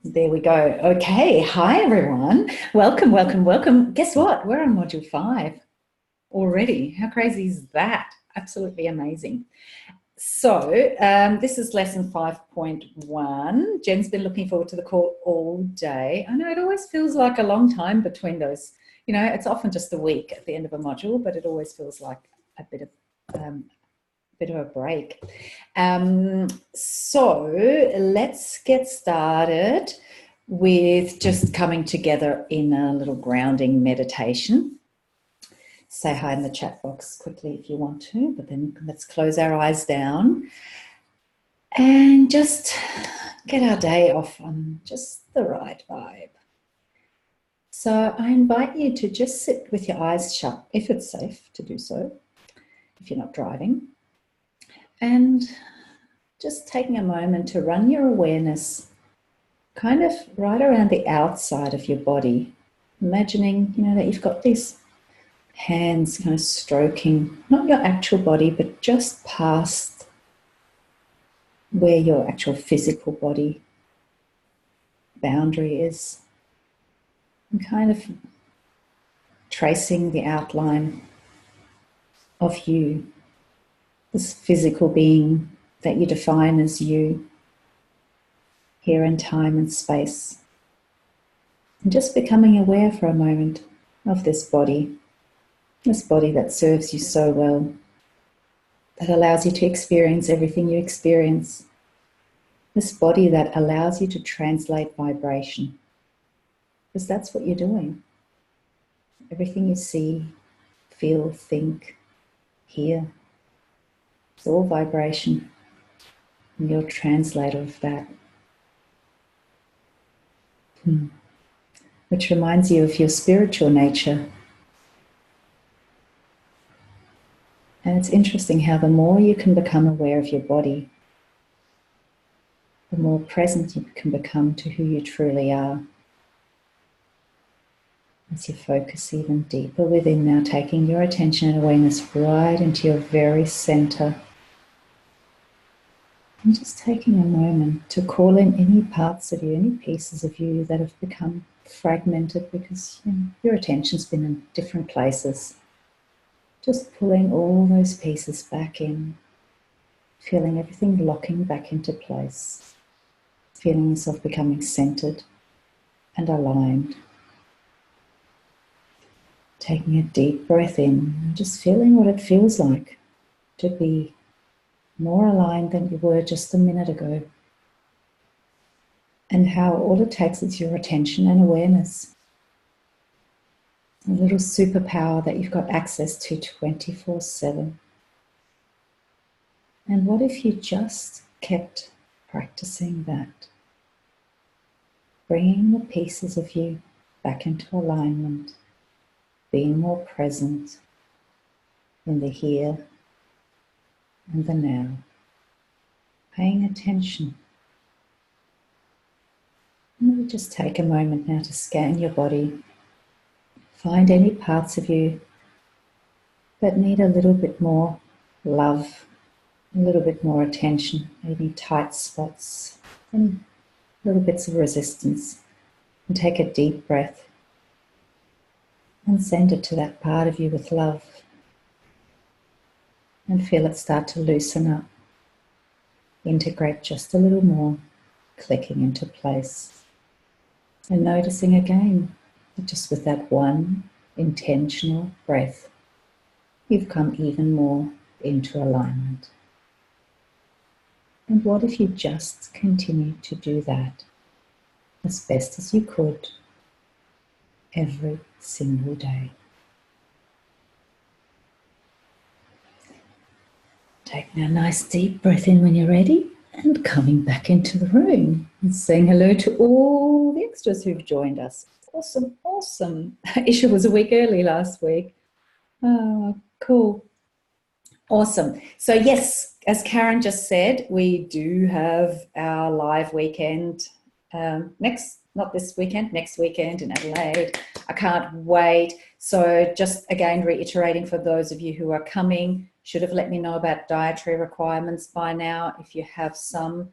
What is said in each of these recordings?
There we go. Okay. Hi, everyone. Welcome, welcome, welcome. Guess what? We're on module 5 already. How crazy is that? Absolutely amazing. So this is lesson 5.1. Jen's been looking forward to the call all day. I know it always feels like a long time between those. You know, it's often just a week at the end of a module, but it always feels like a bit of a break. So let's get started with just coming together in a little grounding meditation. Say hi in the chat box quickly if you want to, but then let's close our eyes down and just get our day off on just the right vibe. So I invite you to just sit with your eyes shut, if it's safe to do so, if you're not driving. And just taking a moment to run your awareness kind of right around the outside of your body. Imagining, that you've got these hands kind of stroking, not your actual body, but just past where your actual physical body boundary is. And kind of tracing the outline of you, this physical being that you define as you, here in time and space. And just becoming aware for a moment of this body that serves you so well, that allows you to experience everything you experience. This body that allows you to translate vibration, because that's what you're doing. Everything you see, feel, think, hear, it's all vibration, and you're a translator of that. Which reminds you of your spiritual nature. And it's interesting how the more you can become aware of your body, the more present you can become to who you truly are. As you focus even deeper within now, taking your attention and awareness right into your very center. And just taking a moment to call in any parts of you, any pieces of you that have become fragmented because your attention's been in different places. Just pulling all those pieces back in, feeling everything locking back into place, feeling yourself becoming centered and aligned. Taking a deep breath in and just feeling what it feels like to be more aligned than you were just a minute ago. And how all it takes is your attention and awareness. A little superpower that you've got access to 24/7. And what if you just kept practicing that? Bringing the pieces of you back into alignment, being more present in the here and the now, paying attention. And we'll just take a moment now to scan your body. Find any parts of you that need a little bit more love, a little bit more attention, maybe tight spots, and little bits of resistance. And take a deep breath and send it to that part of you with love. And feel it start to loosen up, integrate just a little more, clicking into place. And noticing again, that just with that one intentional breath, you've come even more into alignment. And what if you just continued to do that as best as you could every single day? Taking a nice deep breath in when you're ready and coming back into the room and saying hello to all the extras who've joined us. Awesome, awesome. Isha was a week early last week. Oh, cool. Awesome. So yes, as Karen just said, we do have our live weekend not this weekend, next weekend in Adelaide. I can't wait. So just again, reiterating for those of you who are coming, should have let me know about dietary requirements by now. If you have some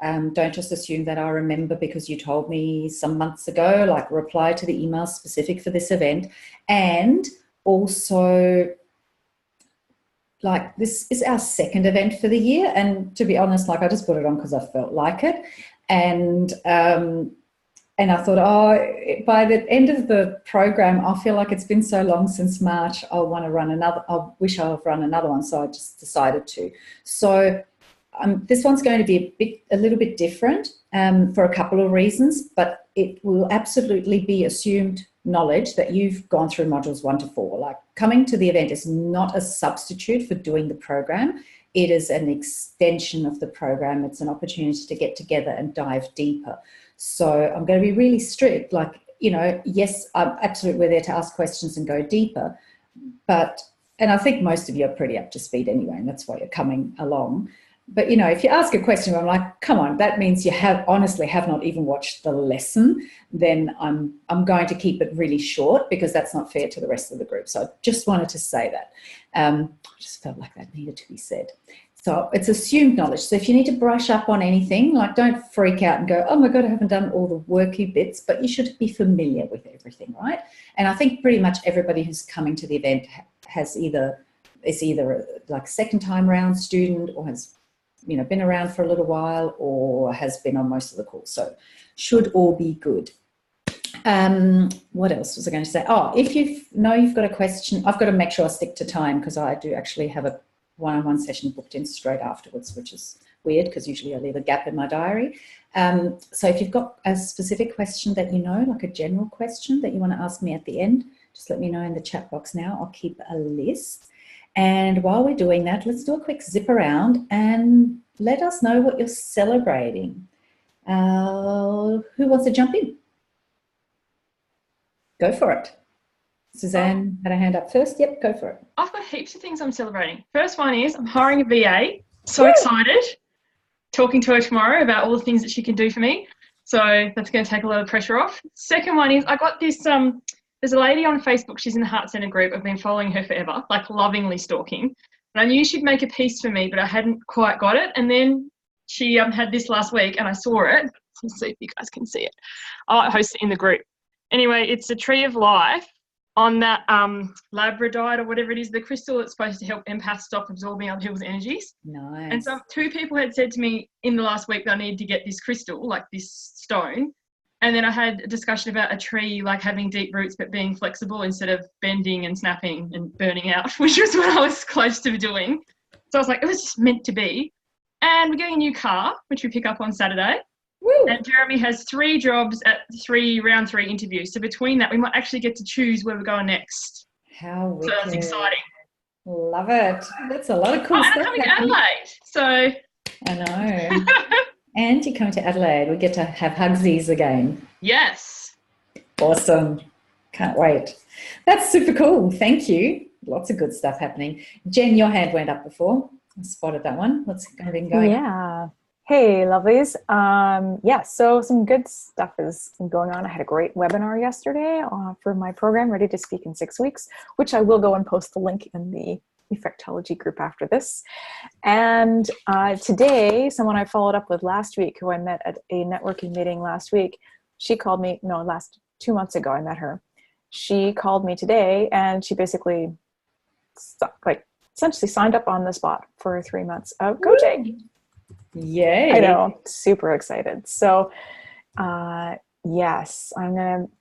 Don't just assume that I remember because you told me some months ago, like reply to the email specific for this event. And also, like, this is our second event for the year. And to be honest, like, I just put it on because I felt like it. And I thought, oh, by the end of the program, I feel like it's been so long since March, I'll want to run another. I wish I'll run another one. So I just decided to. So this one's going to be a little bit different for a couple of reasons, but it will absolutely be assumed knowledge that you've gone through modules 1 to 4. Like, coming to the event is not a substitute for doing the program. It is an extension of the program. It's an opportunity to get together and dive deeper. So I'm going to be really strict. Like, you know, yes, I'm absolutely, we're there to ask questions and go deeper, and I think most of you are pretty up to speed anyway, and that's why you're coming along. But, you know, if you ask a question, I'm like, come on, that means you honestly have not even watched the lesson, then I'm going to keep it really short because that's not fair to the rest of the group. So I just wanted to say that. I just felt like that needed to be said. So it's assumed knowledge. So if you need to brush up on anything, like, don't freak out and go, oh my God, I haven't done all the worky bits, but you should be familiar with everything, right? And I think pretty much everybody who's coming to the event is either like a second time round student or has, you know, been around for a little while or has been on most of the calls. So should all be good. What else was I going to say? Oh, if you've got a question, I've got to make sure I stick to time because I do actually have a one-on-one session booked in straight afterwards, which is weird because usually I leave a gap in my diary. So if you've got a specific question that you know, like a general question that you want to ask me at the end, just let me know in the chat box now. I'll keep a list. And while we're doing that, let's do a quick zip around and let us know what you're celebrating. Who wants to jump in? Go for it. Suzanne had a hand up first. Yep, go for it. I've got heaps of things I'm celebrating. First one is I'm hiring a VA. So excited. Talking to her tomorrow about all the things that she can do for me. So that's going to take a lot of pressure off. Second one is I got this, there's a lady on Facebook. She's in the Heart Centre group. I've been following her forever, like lovingly stalking. And I knew she'd make a piece for me, but I hadn't quite got it. And then she had this last week and I saw it. Let's see if you guys can see it. I'll post it in the group. Anyway, it's a tree of life on that labradorite or whatever it is, the crystal that's supposed to help empaths stop absorbing other people's energies. Nice. And so 2 people had said to me in the last week that I needed to get this crystal, like this stone. And then I had a discussion about a tree like having deep roots but being flexible instead of bending and snapping and burning out, which was what I was close to doing. So I was like, it was just meant to be. And we're getting a new car, which we pick up on Saturday. Woo. And Jeremy has 3 jobs at round 3 interviews. So between that, we might actually get to choose where we're going next. How wicked. So that's exciting. Love it. That's a lot of cool stuff. And I'm coming to Adelaide. So I know. And you're coming to Adelaide. We get to have hugsies again. Yes. Awesome. Can't wait. That's super cool. Thank you. Lots of good stuff happening. Jen, your hand went up before. I spotted that one. What's been going? Yeah. Hey, lovelies. So some good stuff is going on. I had a great webinar yesterday for my program, Ready to Speak in 6 Weeks, which I will go and post the link in the Effectology group after this. And today, someone I followed up with last week, who I met at a networking meeting last week, she called me, 2 months ago I met her. She called me today and she basically essentially signed up on the spot for 3 months of coaching. Yay. I know, super excited. So yes,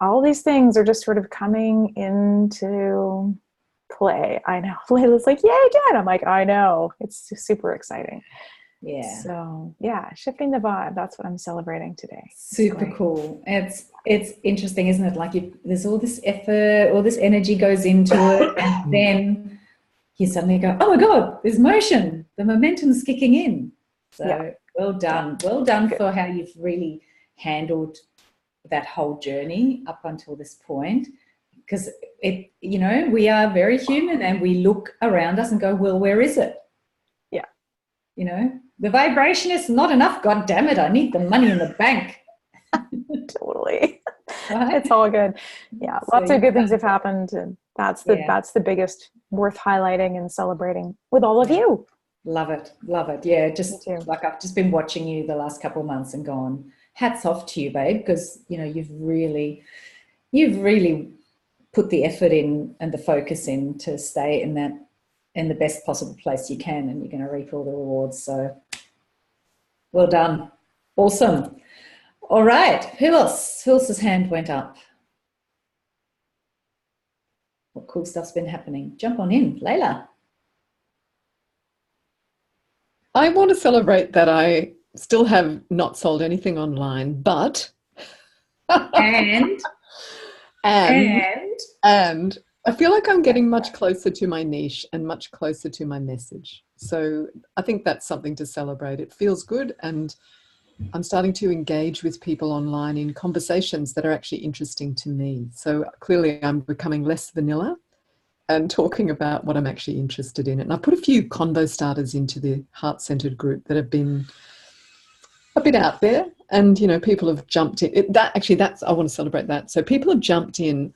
all these things are just sort of coming into play. I know. Layla's like, yay, Jen. I'm like, I know. It's super exciting. Yeah. So yeah, shifting the vibe. That's what I'm celebrating today. Super cool. It's interesting, isn't it? Like there's all this effort, all this energy goes into it, and then you suddenly go, oh my God, there's motion. The momentum's kicking in. So well done. Well done for how you've really handled that whole journey up until this point. Because we are very human and we look around us and go, well, where is it? Yeah. The vibration is not enough. God damn it. I need the money in the bank. Totally. Right? It's all good. Yeah. Lots of good things have happened. And that's the biggest worth highlighting and celebrating with all of you. Love it. Love it. Yeah, Me just too. like I've just been watching you the last couple of months and gone, hats off to you, babe, because you've really put the effort in and the focus in to stay in the best possible place you can, and you're going to reap all the rewards. So well done. Awesome. All right. Who else? Who else's hand went up? What cool stuff's been happening? Jump on in, Layla. I want to celebrate that I still have not sold anything online, but And and and and I feel like I'm getting much closer to my niche and much closer to my message. So I think that's something to celebrate. It feels good, and I'm starting to engage with people online in conversations that are actually interesting to me. So clearly I'm becoming less vanilla and talking about what I'm actually interested in. And I put a few convo starters into the heart-centered group that have been a bit out there, and people have jumped in. That's I want to celebrate that. So people have jumped in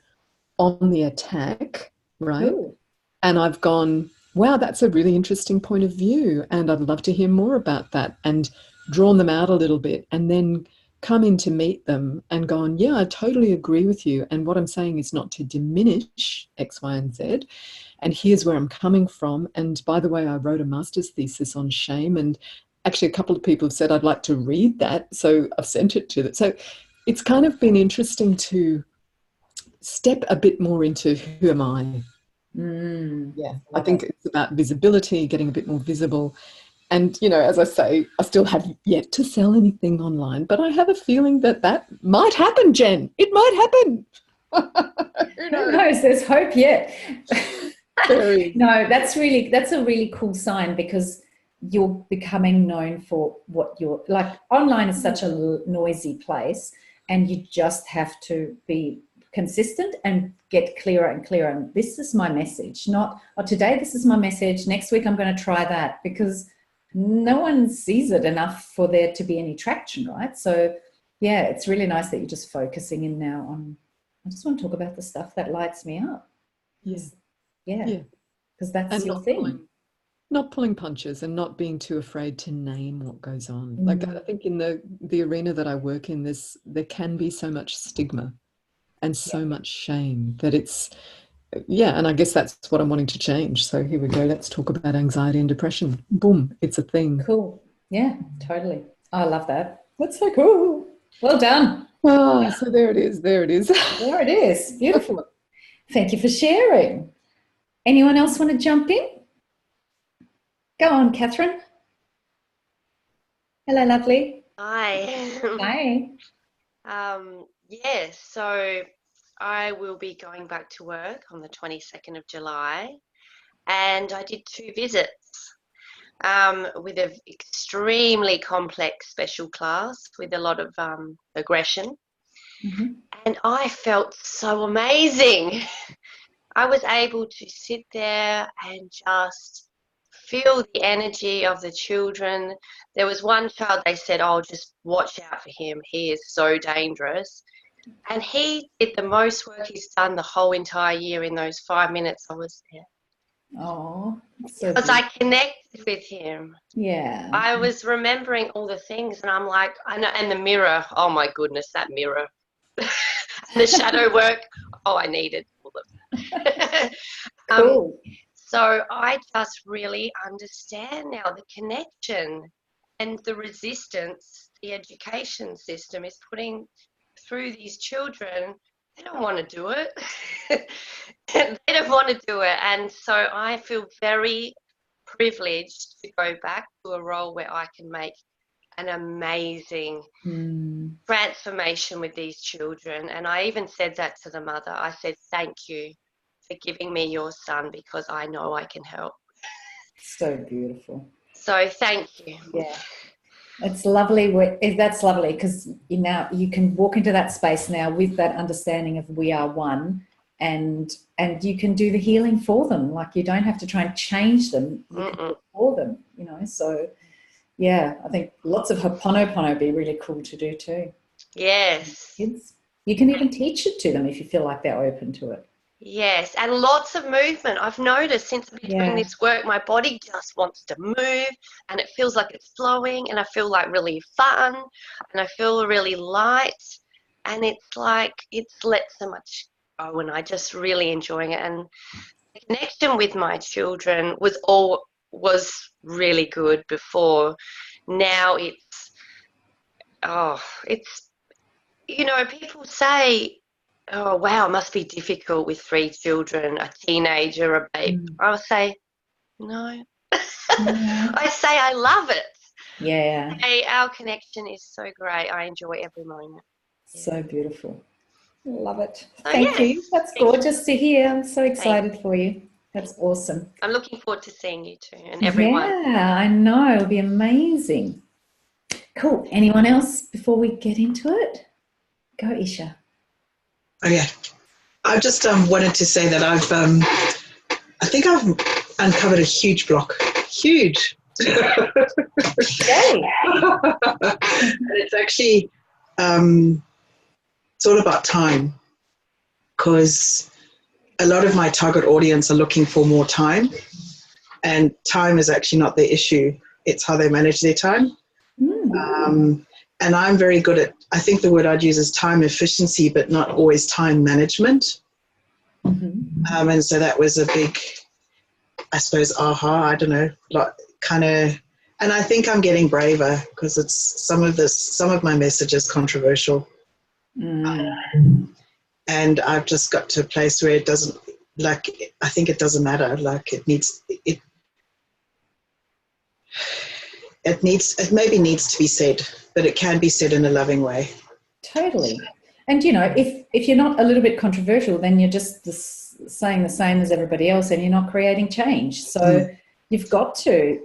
on the attack, right? ooh, And I've gone, wow, that's a really interesting point of view, and I'd love to hear more about that, and drawn them out a little bit, and then come in to meet them and gone, yeah, I totally agree with you. And what I'm saying is not to diminish X, Y, and Z. And here's where I'm coming from. And by the way, I wrote a master's thesis on shame. And actually, a couple of people have said, I'd like to read that. So I've sent it to them. So it's kind of been interesting to step a bit more into who am I? Yeah, I think it's about visibility, getting a bit more visible. And, as I say, I still have yet to sell anything online, but I have a feeling that might happen, Jen. It might happen. Who who knows? There's hope yet. There is. No, that's a really cool sign, because you're becoming known for what you're like. Online is such a noisy place, and you just have to be consistent and get clearer and clearer. And this is my message, not, oh, today this is my message, next week I'm going to try that, because no one sees it enough for there to be any traction, right? So yeah, it's really nice that you're just focusing in now on, I just want to talk about the stuff that lights me up. Yeah, because that's And your thing. not pulling punches, and not being too afraid to name what goes on. Like, I think in the arena that I work in, there can be so much stigma and so much shame that it's, and I guess that's what I'm wanting to change. So here we go. Let's talk about anxiety and depression. Boom, it's a thing. Cool. Yeah, totally. I love that. That's so cool. Well done. Oh, so there it is. There it is. There it is. Beautiful. Thank you for sharing. Anyone else want to jump in? Go on, Catherine. Hello, lovely. Hi. Hi. Yes, so I will be going back to work on the 22nd of July, and I did 2 visits with an extremely complex special class with a lot of aggression, and I felt so amazing. I was able to sit there and just feel the energy of the children. There was one child, they said, oh, just watch out for him. He is so dangerous. And he did the most work he's done the whole entire year in those 5 minutes I was there. Oh, because I connected with him. Yeah. I was remembering all the things, and I'm like, I know, and the mirror, oh my goodness, that mirror. The shadow work, oh, I needed all of that. Cool. So I just really understand now the connection and the resistance the education system is putting through these children. They don't want to do it. They don't want to do it. And so I feel very privileged to go back to a role where I can make an amazing transformation with these children. And I even said that to the mother. I said, thank you for giving me your son, because I know I can help. So beautiful. So thank you. Yeah. It's lovely. That's lovely, because you can walk into that space now with that understanding of we are one, and you can do the healing for them. Like, you don't have to try and change them, you can do it for them, So yeah, I think lots of Ho'oponopono would be really cool to do too. Yes. Kids, you can even teach it to them if you feel like they're open to it. Yes, and lots of movement. I've noticed since I've been doing Yeah. this work, my body just wants to move and it feels like it's flowing and I feel like really fun and I feel really light and it's like it's let so much go and I just really enjoying it. And the connection with my children was really good before. Now it's people say, oh, wow, it must be difficult with 3 children, a teenager, a babe. I'll say, no. Yeah. I say I love it. Yeah. Hey, our connection is so great. I enjoy every moment. So beautiful. Love it. So, Thank yes, you. That's thank you. gorgeous to hear. I'm so Thanks. excited for you. That's awesome. I'm looking forward to seeing you too and everyone. Yeah, I know. It'll be amazing. Cool. Anyone else before we get into it? Go, Isha. Oh yeah, I just wanted to say that I think I've uncovered a huge block, huge. Yay. And it's actually it's all about time, because a lot of my target audience are looking for more time, and time is actually not the issue. It's how they manage their time. And I'm very good at, I think the word I'd use is time efficiency, but not always time management. And so that was a big, I suppose, aha, I don't know, like kind of, and I think I'm getting braver because it's some of my message is controversial. And I've just got to a place where it doesn't, like, I think it doesn't matter. Like it maybe needs to be said, but it can be said in a loving way. Totally. And, if you're not a little bit controversial, then you're just saying the same as everybody else and you're not creating change. So you've got to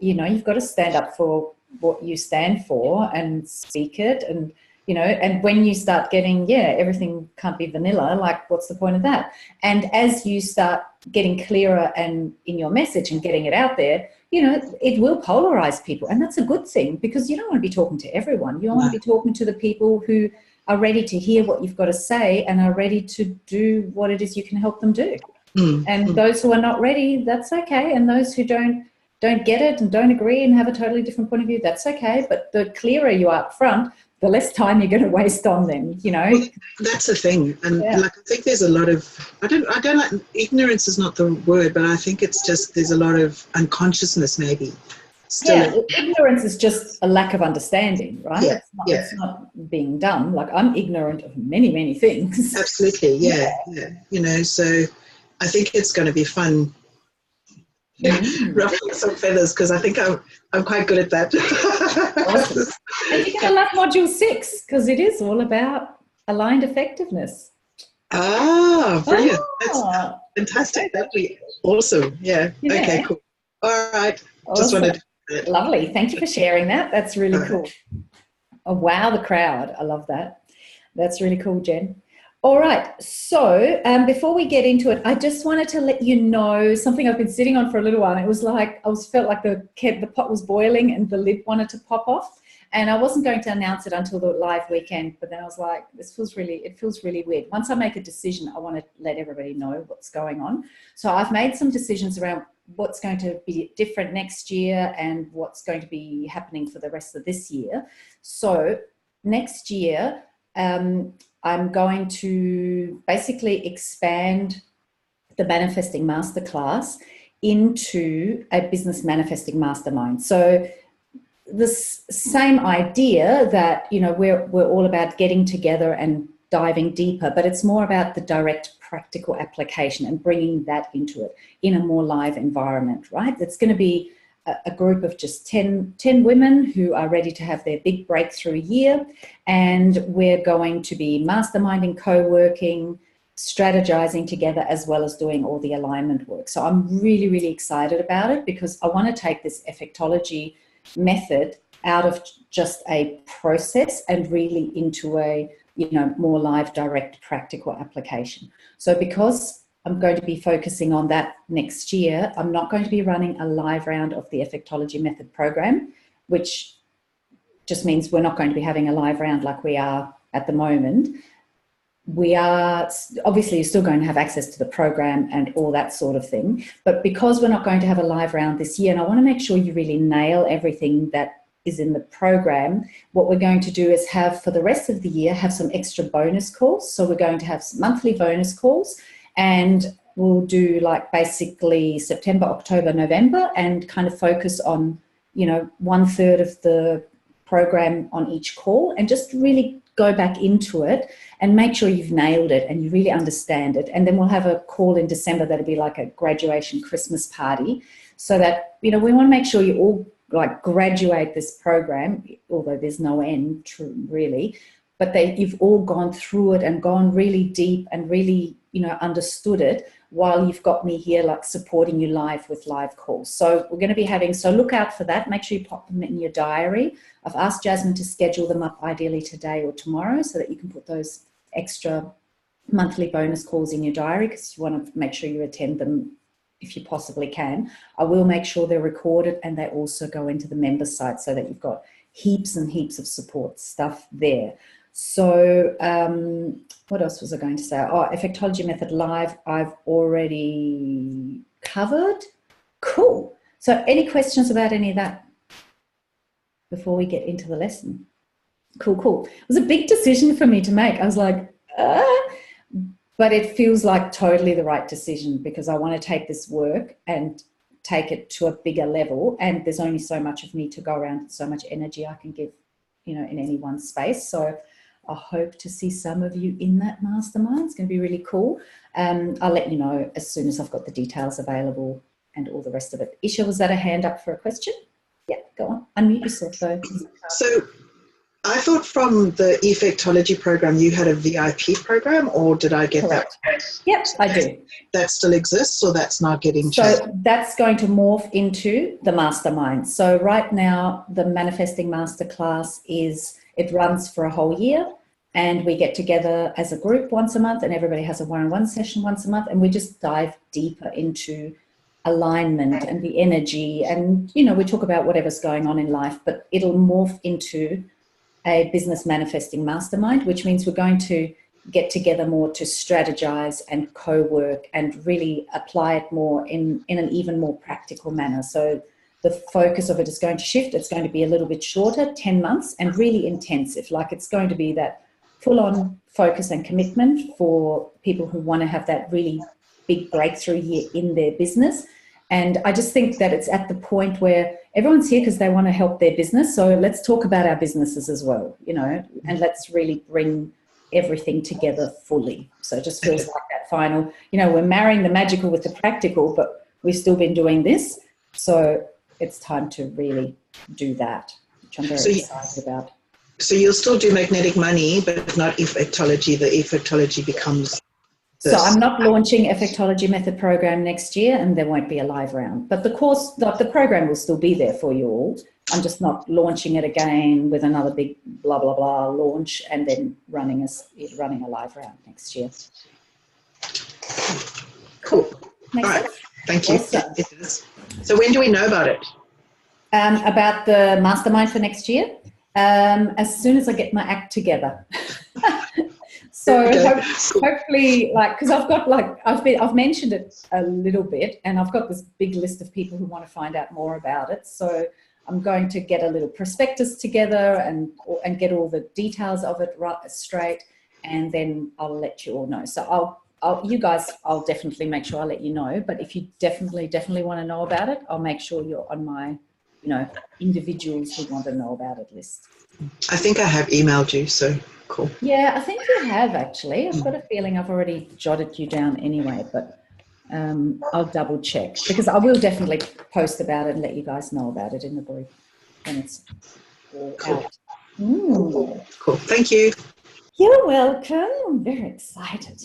stand up for what you stand for and speak it. And, and when you start getting, everything can't be vanilla, like what's the point of that? And as you start getting clearer and in your message and getting it out there, it will polarize people. And that's a good thing, because you don't want to be talking to everyone. You want to be talking to the people who are ready to hear what you've got to say and are ready to do what it is you can help them do. And those who are not ready, that's okay. And those who don't get it and don't agree and have a totally different point of view, that's okay. But the clearer you are up front, the less time you're going to waste on them, Well, that's the thing. And like, I think there's a lot of, I don't like, ignorance is not the word, but I think it's just, there's a lot of unconsciousness maybe. Ignorance is just a lack of understanding, right? Yeah, it's not being dumb. Like, I'm ignorant of many, many things. Absolutely, yeah. So I think it's going to be fun ruffling some feathers, because I think I'm quite good at that. Awesome. And you're going to love Module 6, because it is all about aligned effectiveness. Ah, brilliant. That's fantastic. That'd be awesome. Yeah. Okay, cool. All right. Awesome. Just wanted to Lovely. Thank you for sharing that. That's really cool. Oh, wow, the crowd. I love that. That's really cool, Jen. All right. So before we get into it, I just wanted to let you know something I've been sitting on for a little while. And it was like, felt like the pot was boiling and the lid wanted to pop off. And I wasn't going to announce it until the live weekend, but then I was like, it feels really weird. Once I make a decision, I want to let everybody know what's going on. So I've made some decisions around what's going to be different next year and what's going to be happening for the rest of this year. So next year, I'm going to basically expand the Manifesting Masterclass into a business manifesting mastermind. So this same idea that, we're all about getting together and diving deeper, but it's more about the direct practical application and bringing that into it in a more live environment, right? It's going to be a group of just 10 women who are ready to have their big breakthrough year. And we're going to be masterminding, co-working, strategizing together, as well as doing all the alignment work. So I'm really, really excited about it, because I want to take this effectology method out of just a process and really into a more live, direct, practical application. So because I'm going to be focusing on that next year, I'm not going to be running a live round of the Effectology Method program, which just means we're not going to be having a live round like we are at the moment. we are obviously, you're still going to have access to the program and all that sort of thing. But because we're not going to have a live round this year, and I want to make sure you really nail everything that is in the program, what we're going to do is have, for the rest of the year, have some extra bonus calls. So we're going to have some monthly bonus calls, and we'll do like basically September, October, November, and kind of focus on, 1/3 of the program on each call, and just really go back into it and make sure you've nailed it and you really understand it. And then we'll have a call in December that'll be like a graduation Christmas party, so that, we want to make sure you all like graduate this program, although there's no end, really, but you've all gone through it and gone really deep and really, understood it, while you've got me here like supporting you live with live calls. So we're going to be having, so look out for that. Make sure you pop them in your diary. I've asked Jasmine to schedule them up ideally today or tomorrow, so that you can put those extra monthly bonus calls in your diary, because you want to make sure you attend them if you possibly can. I will make sure they're recorded, and they also go into the member site, so that you've got heaps and heaps of support stuff there. So what else was I going to say? Oh, Effectology Method Live, I've already covered. Cool. So any questions about any of that before we get into the lesson? Cool. It was a big decision for me to make. I was like, but it feels like totally the right decision, because I want to take this work and take it to a bigger level, and there's only so much of me to go around, so much energy I can give, in any one space. So I hope to see some of you in that mastermind. It's going to be really cool. I'll let you know as soon as I've got the details available and all the rest of it. Isha, was that a hand up for a question? Yeah, go on. Unmute yourself though. So I thought from the Effectology program you had a VIP program, or did I get Correct. that? Yep, I do. That still exists, or that's not getting So changed? that's going to morph into the mastermind. So right now, the Manifesting Masterclass it runs for a whole year, and we get together as a group once a month, and everybody has a one-on-one session once a month, and we just dive deeper into alignment and the energy, and we talk about whatever's going on in life, but it'll morph into a business manifesting mastermind, which means we're going to get together more to strategize and co-work and really apply it more in an even more practical manner. So the focus of it is going to shift. It's going to be a little bit shorter, 10 months, and really intensive. Like, it's going to be that full-on focus and commitment for people who want to have that really big breakthrough year in their business. And I just think that it's at the point where everyone's here because they want to help their business. So let's talk about our businesses as well, and let's really bring everything together fully. So it just feels like that final, we're marrying the magical with the practical, but we've still been doing this. So it's time to really do that, which I'm very excited about. So you'll still do magnetic money, but not Effectology. The Effectology becomes this. So I'm not launching Effectology Method program next year, and there won't be a live round. But the course, the program will still be there for you all. I'm just not launching it again with another big blah, blah, blah launch and then running a live round next year. Cool. Makes all right. sense? Thank you. Awesome. It is. So when do we know about it? About the mastermind for next year? As soon as I get my act together. So Okay. hopefully, because I've got I've mentioned it a little bit, and I've got this big list of people who want to find out more about it. So I'm going to get a little prospectus together and get all the details of it straight, and then I'll let you all know. So I'll definitely make sure I let you know. But if you definitely want to know about it, I'll make sure you're on my, individuals who want to know about it list. I think I have emailed you, so cool. Yeah, I think you have actually. I've got a feeling I've already jotted you down anyway, but I'll double check, because I will definitely post about it and let you guys know about it in the group when it's all out. Cool. Thank you. You're welcome. I'm very excited.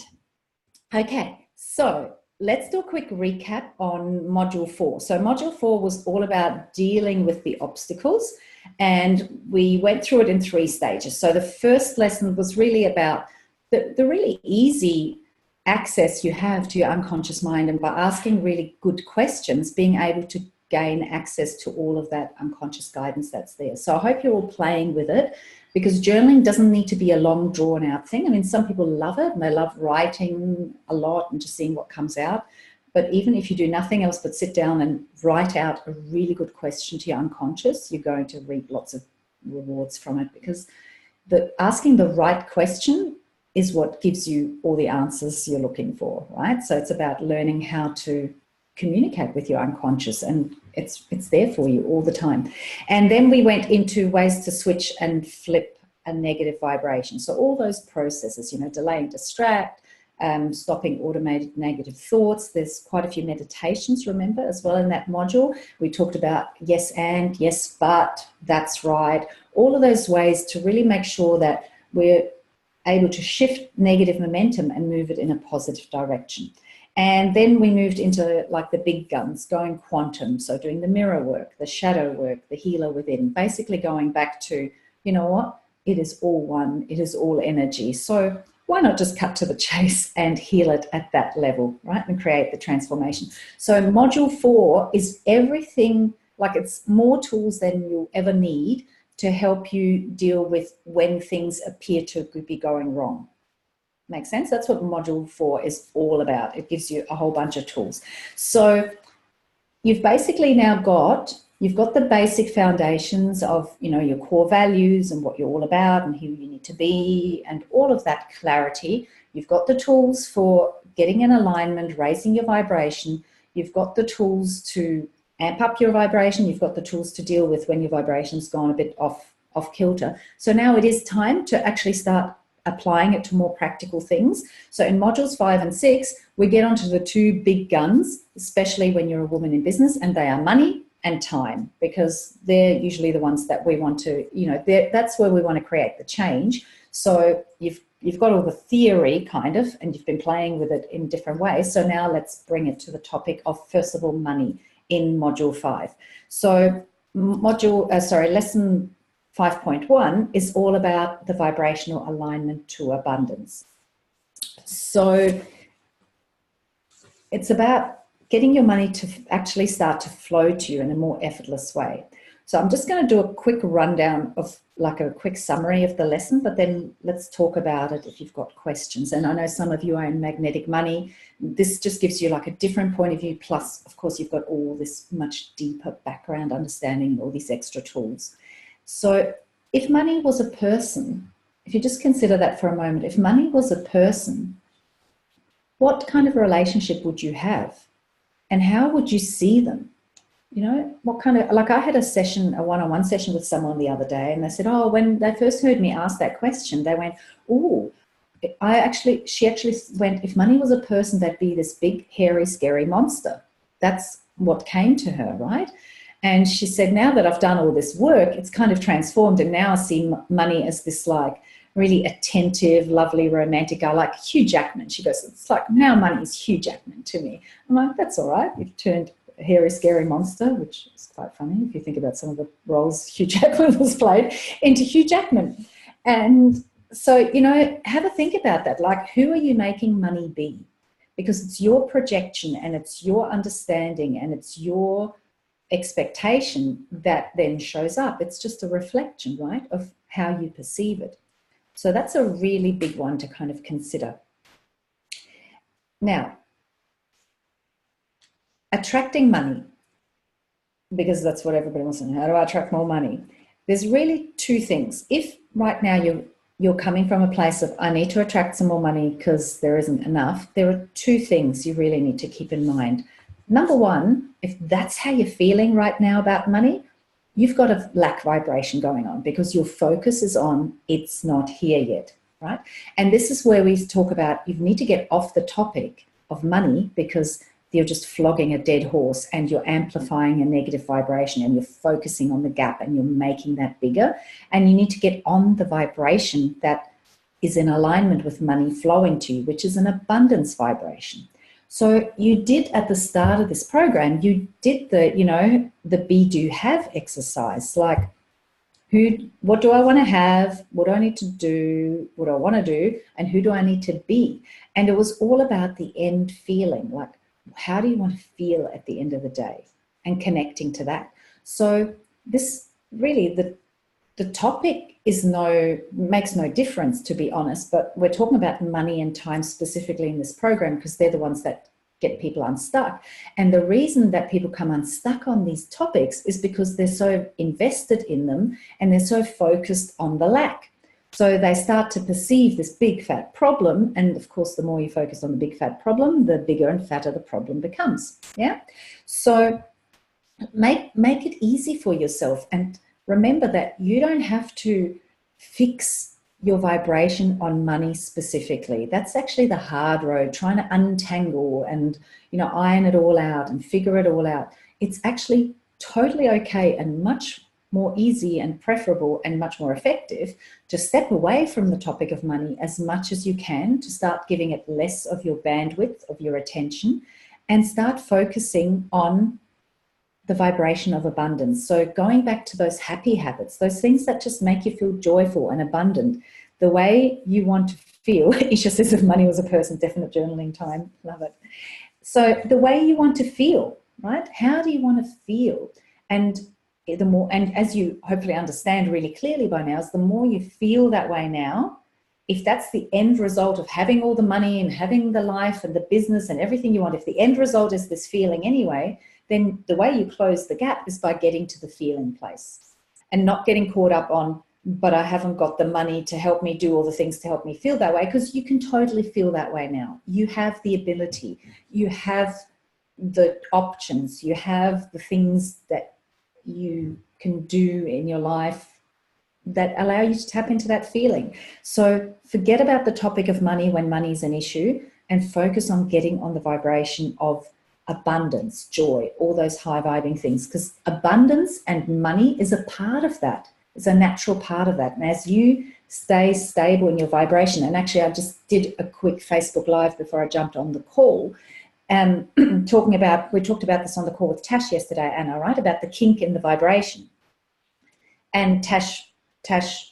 Okay, so let's do a quick recap on Module 4. So Module 4 was all about dealing with the obstacles, and we went through it in 3 stages. So the first lesson was really about the really easy access you have to your unconscious mind, and by asking really good questions, being able to gain access to all of that unconscious guidance that's there. So I hope you're all playing with it, because journaling doesn't need to be a long drawn out thing. I mean, some people love it and they love writing a lot and just seeing what comes out. But even if you do nothing else but sit down and write out a really good question to your unconscious, you're going to reap lots of rewards from it, because asking the right question is what gives you all the answers you're looking for, right? So it's about learning how to communicate with your unconscious, and it's there for you all the time. And then we went into ways to switch and flip a negative vibration. So all those processes, delay and distract, stopping automated negative thoughts. There's quite a few meditations, remember, as well in that module. We talked about yes and, yes but, that's right. All of those ways to really make sure that we're able to shift negative momentum and move it in a positive direction. And then we moved into like the big guns, going quantum. So doing the mirror work, the shadow work, the healer within, basically going back to, you know what, it is all one, it is all energy. So why not just cut to the chase and heal it at that level, right? And create the transformation. So module 4 is everything, like it's more tools than you'll ever need to help you deal with when things appear to be going wrong. Make sense? That's what module 4 is all about. It gives you a whole bunch of tools. So you've basically now you've got the basic foundations of, your core values and what you're all about and who you need to be and all of that clarity. You've got the tools for getting in alignment, raising your vibration. You've got the tools to amp up your vibration. You've got the tools to deal with when your vibration's gone a bit off kilter. So now it is time to actually start applying it to more practical things. So in modules 5 and 6, we get onto the 2 big guns, especially when you're a woman in business, and they are money and time, because they're usually the ones that we want to, that's where we want to create the change. So you've got all the theory kind of, and you've been playing with it in different ways. So now let's bring it to the topic of, first of all, money in module 5. So lesson 5.1 is all about the vibrational alignment to abundance. So it's about getting your money to actually start to flow to you in a more effortless way. So I'm just going to do a quick rundown of like a quick summary of the lesson, but then let's talk about it if you've got questions. And I know some of you are in magnetic money. This just gives you like a different point of view. Plus, of course, you've got all this much deeper background understanding and all these extra tools. So if money was a person, if you just consider that for a moment, if money was a person, what kind of relationship would you have? And how would you see them? What kind of, like I had a one-on-one session with someone the other day, and they said, when they first heard me ask that question, they went, she actually went, if money was a person, that'd be this big, hairy, scary monster. That's what came to her, right? And she said, now that I've done all this work, it's kind of transformed, and now I see money as this like really attentive, lovely, romantic guy, like Hugh Jackman. She goes, it's like now money is Hugh Jackman to me. I'm like, that's all right. You've turned a hairy, scary monster, which is quite funny if you think about some of the roles Hugh Jackman has played, into Hugh Jackman. And so, have a think about that. Like, who are you making money be? Because it's your projection and it's your understanding and it's your expectation that then shows up. It's just a reflection, right, of how you perceive it. So that's a really big one to kind of consider. Now, attracting money, because that's what everybody wants to know. How do I attract more money? There's really 2 things. If right now you're coming from a place of, I need to attract some more money because there isn't enough, there are 2 things you really need to keep in mind. Number 1, if that's how you're feeling right now about money, you've got a lack vibration going on because your focus is on it's not here yet, right? And this is where we talk about you need to get off the topic of money because you're just flogging a dead horse and you're amplifying a negative vibration and you're focusing on the gap and you're making that bigger. And you need to get on the vibration that is in alignment with money flowing to you, which is an abundance vibration. So you did at the start of this program, you did the be, do, have exercise, like what do I want to have? What do I need to do? What do I want to do? And who do I need to be? And it was all about the end feeling, like how do you want to feel at the end of the day? and connecting to that. So this really, the topic makes no difference, to be honest, but we're talking about money and time specifically in this program because they're the ones that get people unstuck. And the reason that people come unstuck on these topics is because they're so invested in them and they're so focused on the lack. So they start to perceive this big fat problem, and of course the more you focus on the big fat problem, the bigger and fatter the problem becomes. Yeah. So make it easy for yourself, and remember that you don't have to fix your vibration on money specifically. That's actually the hard road, trying to untangle and, iron it all out and figure it all out. It's actually totally okay and much more easy and preferable and much more effective to step away from the topic of money as much as you can, to start giving it less of your bandwidth, of your attention, and start focusing on the vibration of abundance. So going back to those happy habits, those things that just make you feel joyful and abundant, the way you want to feel. Isha says if money was a person, definite journaling time. Love it. So the way you want to feel, right? How do you want to feel? And the more, and as you hopefully understand really clearly by now, is the more you feel that way now, if that's the end result of having all the money and having the life and the business and everything you want, if the end result is this feeling anyway, then the way you close the gap is by getting to the feeling place and not getting caught up on, but I haven't got the money to help me do all the things to help me feel that way, because you can totally feel that way now. You have the ability, you have the options, you have the things that you can do in your life that allow you to tap into that feeling. So forget about the topic of money when money is an issue and focus on getting on the vibration of abundance, joy, all those high vibing things, because abundance and money is a part of that. It's a natural part of that. And as you stay stable in your vibration, and actually I just did a quick Facebook Live before I jumped on the call, we talked about this on the call with Tash yesterday, Anna, right, about the kink in the vibration. And Tash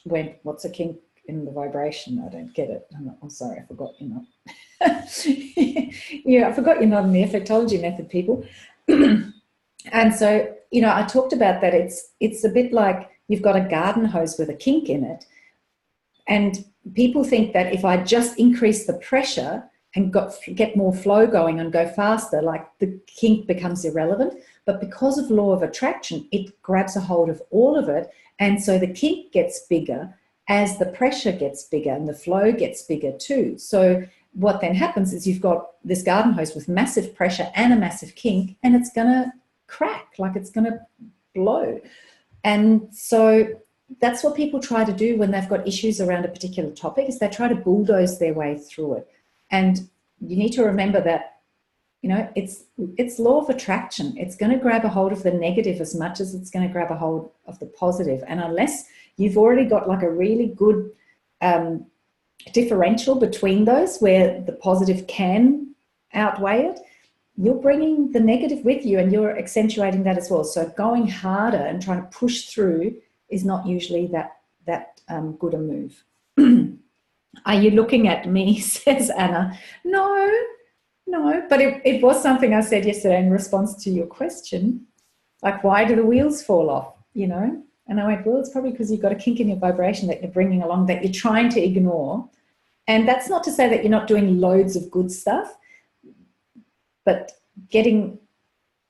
went, what's a kink in the vibration? I don't get it. I'm sorry, I forgot you're not. Yeah, I forgot you're not in the effectology method, people. And so, I talked about that. It's a bit like you've got a garden hose with a kink in it. And people think that if I just increase the pressure and get more flow going and go faster, like the kink becomes irrelevant. But because of law of attraction, it grabs a hold of all of it. And so the kink gets bigger as the pressure gets bigger and the flow gets bigger too. So what then happens is you've got this garden hose with massive pressure and a massive kink, and it's going to crack, like it's going to blow. And so that's what people try to do when they've got issues around a particular topic, is they try to bulldoze their way through it. And you need to remember that, it's law of attraction. It's going to grab a hold of the negative as much as it's going to grab a hold of the positive. And unless you've already got like a really good differential between those where the positive can outweigh it, you're bringing the negative with you and you're accentuating that as well. So going harder and trying to push through is not usually that good a move. Are you looking at me, says Anna? No, but it was something I said yesterday in response to your question, like, why do the wheels fall off, And I went, well, it's probably because you've got a kink in your vibration that you're bringing along that you're trying to ignore. And that's not to say that you're not doing loads of good stuff, but getting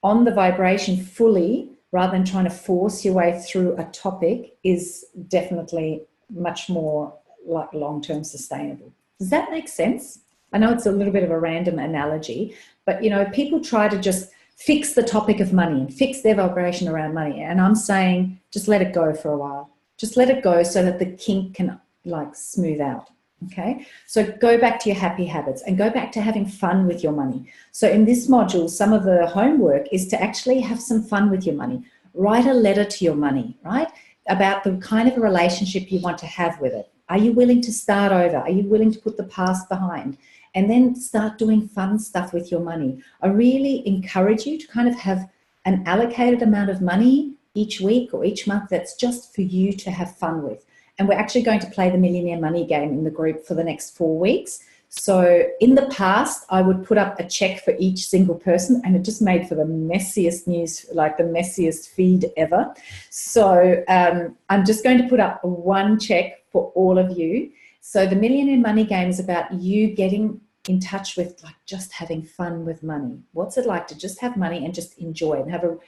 on the vibration fully rather than trying to force your way through a topic is definitely much more like long-term sustainable. Does that make sense? I know it's a little bit of a random analogy, but people try to just fix the topic of money and fix their vibration around money. And I'm saying, just let it go for a while. Just let it go so that the kink can like smooth out. Okay. So go back to your happy habits and go back to having fun with your money. So in this module, some of the homework is to actually have some fun with your money. Write a letter to your money, right? About the kind of a relationship you want to have with it. Are you willing to start over? Are you willing to put the past behind? And then start doing fun stuff with your money. I really encourage you to kind of have an allocated amount of money each week or each month that's just for you to have fun with. And we're actually going to play the Millionaire Money game in the group for the next 4 weeks. So in the past, I would put up a check for each single person, and it just made for the messiest news, like the messiest feed ever. So I'm just going to put up one check for all of you. So the Millionaire Money Game is about you getting in touch with like just having fun with money. What's it like to just have money and just enjoy it and have a,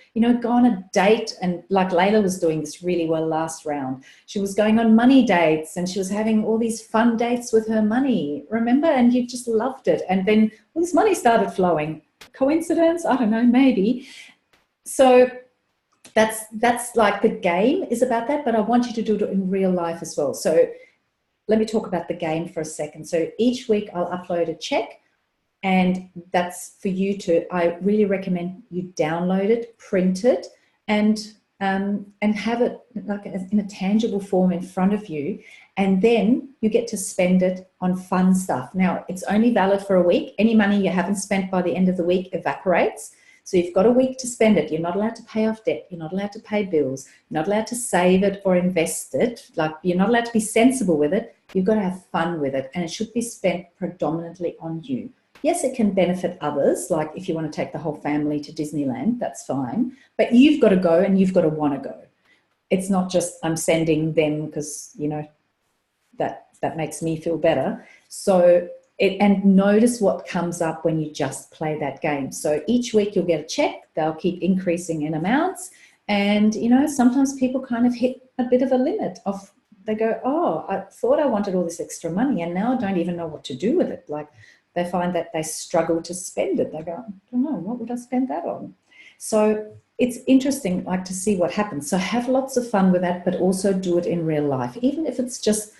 go on a date? And like Layla was doing this really well last round. She was going on money dates and she was having all these fun dates with her money, remember? And you just loved it. And then all this money started flowing. Coincidence? I don't know, maybe. So that's like the game is about that, but I want you to do it in real life as well. So let me talk about the game for a second. So each week I'll upload a check, and that's for you to, I really recommend you download it, print it, and have it like in a tangible form in front of you. And then you get to spend it on fun stuff. Now, it's only valid for a week. Any money you haven't spent by the end of the week evaporates. So you've got a week to spend it. You're not allowed to pay off debt. You're not allowed to pay bills. You're not allowed to save it or invest it. Like, you're not allowed to be sensible with it. You've got to have fun with it. And it should be spent predominantly on you. Yes, it can benefit others. Like if you want to take the whole family to Disneyland, that's fine. But you've got to go and you've got to want to go. It's not just I'm sending them because, that makes me feel better. So and notice what comes up when you just play that game. So each week you'll get a check. They'll keep increasing in amounts. And, sometimes people kind of hit a bit of a limit of, they go, oh, I thought I wanted all this extra money and now I don't even know what to do with it. Like they find that they struggle to spend it. They go, I don't know, what would I spend that on? So it's interesting, like, to see what happens. So have lots of fun with that, but also do it in real life. Even if it's just,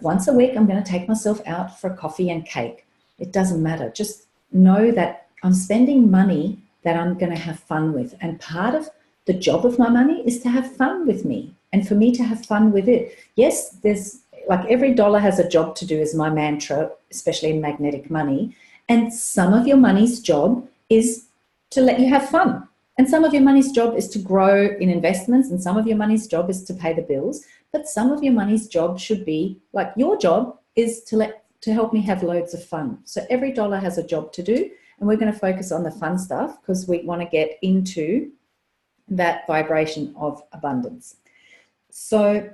once a week, I'm going to take myself out for coffee and cake. It doesn't matter. Just know that I'm spending money that I'm going to have fun with. And part of the job of my money is to have fun with me and for me to have fun with it. Yes, there's like every dollar has a job to do is my mantra, especially in magnetic money. And some of your money's job is to let you have fun. And some of your money's job is to grow in investments, and some of your money's job is to pay the bills. But some of your money's job should be, like your job is to help me have loads of fun. So every dollar has a job to do, and we're going to focus on the fun stuff because we want to get into that vibration of abundance. So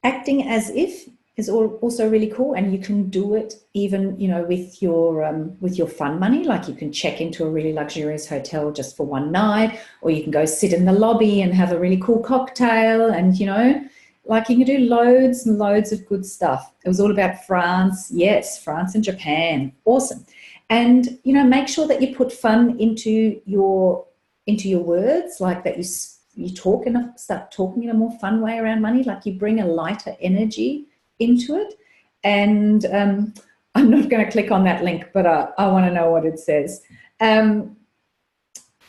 acting as if is also really cool, and you can do it even with your fun money. Like you can check into a really luxurious hotel just for one night, or you can go sit in the lobby and have a really cool cocktail, and like you can do loads and loads of good stuff. It was all about France. Yes, France and Japan. Awesome. And make sure that you put fun into your words, like that you start talking in a more fun way around money, like you bring a lighter energy into it. And I'm not going to click on that link, but I want to know what it says. And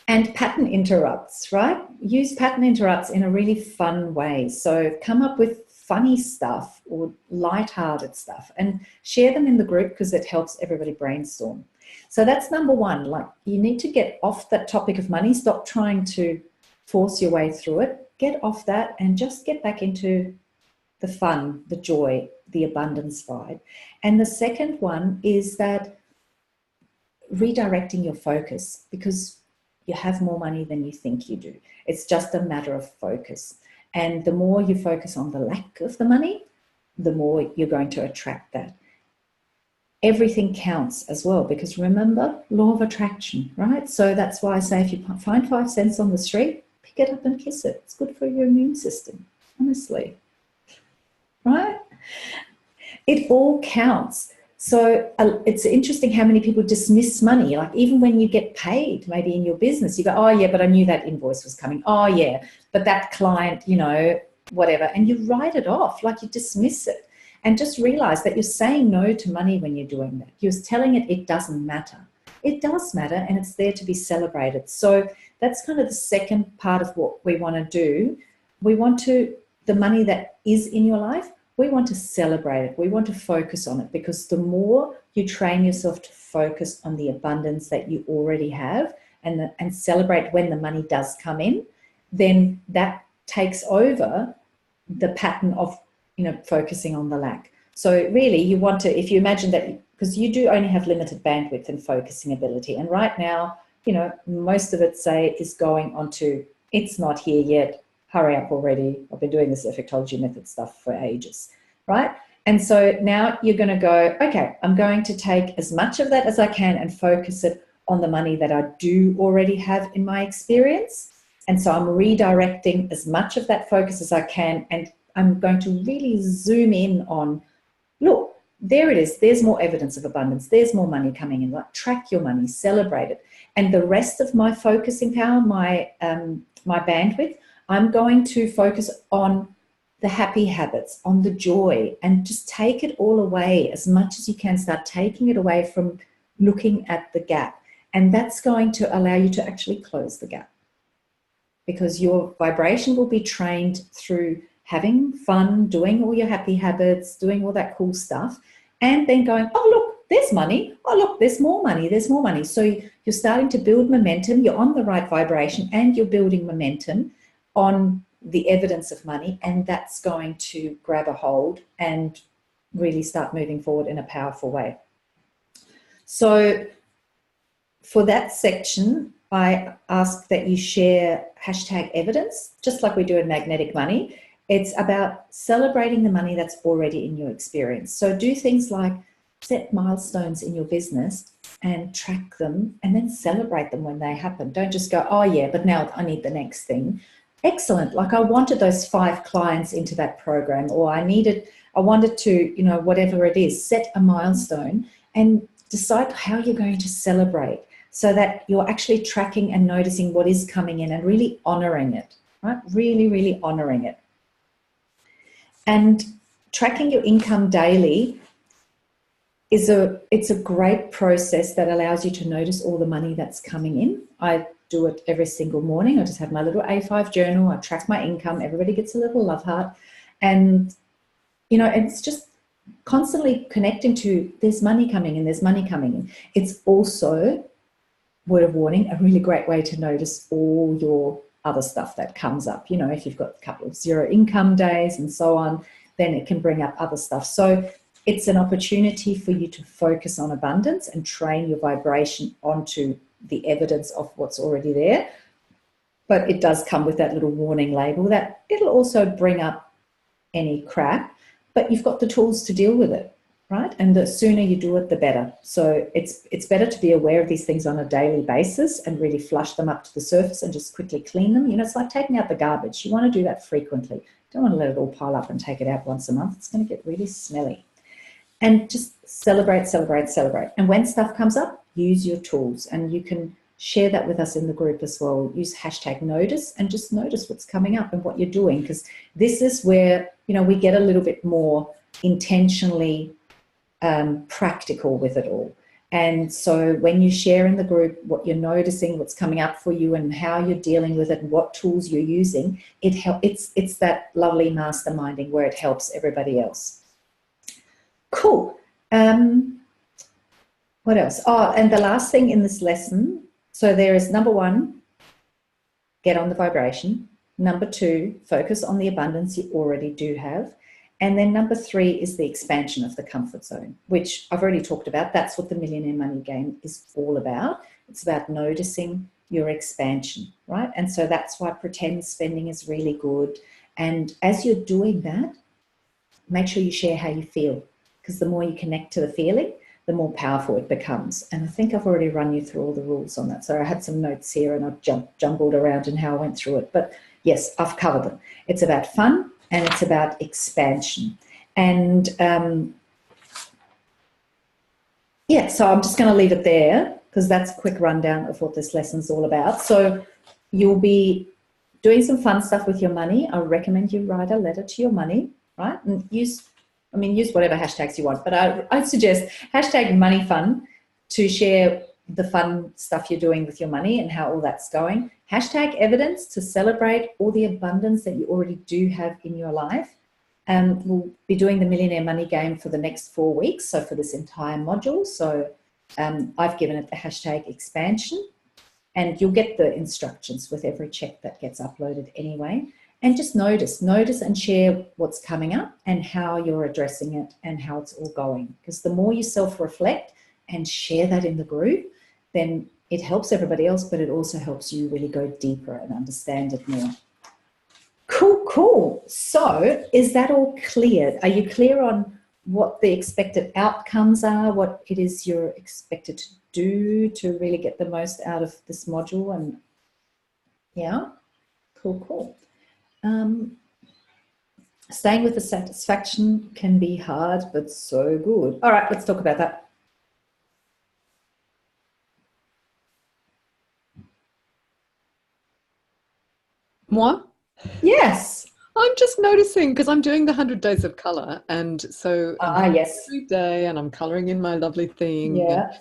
pattern interrupts, right? Use pattern interrupts in a really fun way. So come up with funny stuff or lighthearted stuff and share them in the group because it helps everybody brainstorm. So that's number one. Like you need to get off that topic of money. Stop trying to force your way through it. Get off that and just get back into the fun, the joy, the abundance vibe. And the second one is that redirecting your focus, because you have more money than you think you do. It's just a matter of focus. And the more you focus on the lack of the money, the more you're going to attract that. Everything counts as well, because remember, law of attraction, right? So that's why I say if you find 5 cents on the street, pick it up and kiss it. It's good for your immune system, honestly. Right? It all counts. So it's interesting how many people dismiss money. Like even when you get paid, maybe in your business, you go, oh yeah, but I knew that invoice was coming. Oh yeah, but that client, whatever. And you write it off, like you dismiss it. And just realize that you're saying no to money when you're doing that. You're telling it doesn't matter. It does matter, and it's there to be celebrated. So that's kind of the second part of what we want to do. We want to, the money that is in your life, we want to celebrate it. We want to focus on it, because the more you train yourself to focus on the abundance that you already have and celebrate when the money does come in, then that takes over the pattern of focusing on the lack. So really you want to, if you imagine that, because you do only have limited bandwidth and focusing ability. And right now, you know, most of it, say, is going onto, it's not here yet, hurry up already. I've been doing this effectology method stuff for ages, right? And so now you're going to go, okay, I'm going to take as much of that as I can and focus it on the money that I do already have in my experience. And so I'm redirecting as much of that focus as I can, and I'm going to really zoom in on, look, there it is. There's more evidence of abundance. There's more money coming in. Like, track your money, celebrate it. And the rest of my focusing power, my bandwidth, I'm going to focus on the happy habits, on the joy, and just take it all away as much as you can. Start taking it away from looking at the gap. And that's going to allow you to actually close the gap, because your vibration will be trained through having fun, doing all your happy habits, doing all that cool stuff, and then going, oh, look, there's money. Oh, look, there's more money. There's more money. So you're starting to build momentum. You're on the right vibration, and you're building momentum on the evidence of money, and that's going to grab a hold and really start moving forward in a powerful way. So for that section, I ask that you share #evidence, just like we do in magnetic money. It's about celebrating the money that's already in your experience. So do things like set milestones in your business and track them, and then celebrate them when they happen. Don't just go, oh yeah, but now I need the next thing. Excellent. Like, I wanted those 5 clients into that program, or I wanted to, you know, whatever it is, set a milestone and decide how you're going to celebrate, so that you're actually tracking and noticing what is coming in and really honoring it, right? Really, really honoring it. And tracking your income daily it's a great process that allows you to notice all the money that's coming in. I do it every single morning. I just have my little A5 journal. I track my income. Everybody gets a little love heart. And, you know, it's just constantly connecting to, there's money coming in, there's money coming in. It's also, word of warning, a really great way to notice all your other stuff that comes up. You know, if you've got a couple of 0 income days and so on, then it can bring up other stuff. So it's an opportunity for you to focus on abundance and train your vibration onto the evidence of what's already there. But it does come with that little warning label that it'll also bring up any crap, but you've got the tools to deal with it, right? And the sooner you do it, the better. So it's better to be aware of these things on a daily basis and really flush them up to the surface and just quickly clean them. You know, it's like taking out the garbage. You want to do that frequently. You don't want to let it all pile up and take it out once a month. It's going to get really smelly. And just celebrate, celebrate, celebrate. And when stuff comes up, use your tools. And you can share that with us in the group as well. Use #notice and just notice what's coming up and what you're doing, because this is where, you know, we get a little bit more intentionally practical with it all. And so when you share in the group what you're noticing, what's coming up for you and how you're dealing with it and what tools you're using, it's that lovely masterminding where it helps everybody else. Cool. What else? Oh, and the last thing in this lesson, so there is number 1, get on the vibration. Number 2, focus on the abundance you already do have. And then number 3 is the expansion of the comfort zone, which I've already talked about. That's what the Millionaire Money Game is all about. It's about noticing your expansion, right? And so that's why pretend spending is really good. And as you're doing that, make sure you share how you feel, because the more you connect to the feeling, the more powerful it becomes. And I think I've already run you through all the rules on that. So I had some notes here and I've jumbled around in how I went through it. But yes, I've covered them. It's about fun and it's about expansion. And yeah, so I'm just going to leave it there because that's a quick rundown of what this lesson's all about. So you'll be doing some fun stuff with your money. I recommend you write a letter to your money, right? And use whatever hashtags you want, but I suggest #moneyfun to share the fun stuff you're doing with your money and how all that's going. #evidence to celebrate all the abundance that you already do have in your life. We'll be doing the Millionaire Money Game for the next 4 weeks, so for this entire module. So I've given it the #expansion, and you'll get the instructions with every check that gets uploaded anyway. And just notice and share what's coming up and how you're addressing it and how it's all going. Because the more you self-reflect and share that in the group, then it helps everybody else, but it also helps you really go deeper and understand it more. Cool. So is that all clear? Are you clear on what the expected outcomes are, what it is you're expected to do to really get the most out of this module? And yeah, cool. Staying with the satisfaction can be hard, but so good. All right, let's talk about that. Moi? Yes. I'm just noticing because I'm doing the 100 days of color, and so Yes. every day, and I'm coloring in my lovely thing. Yeah.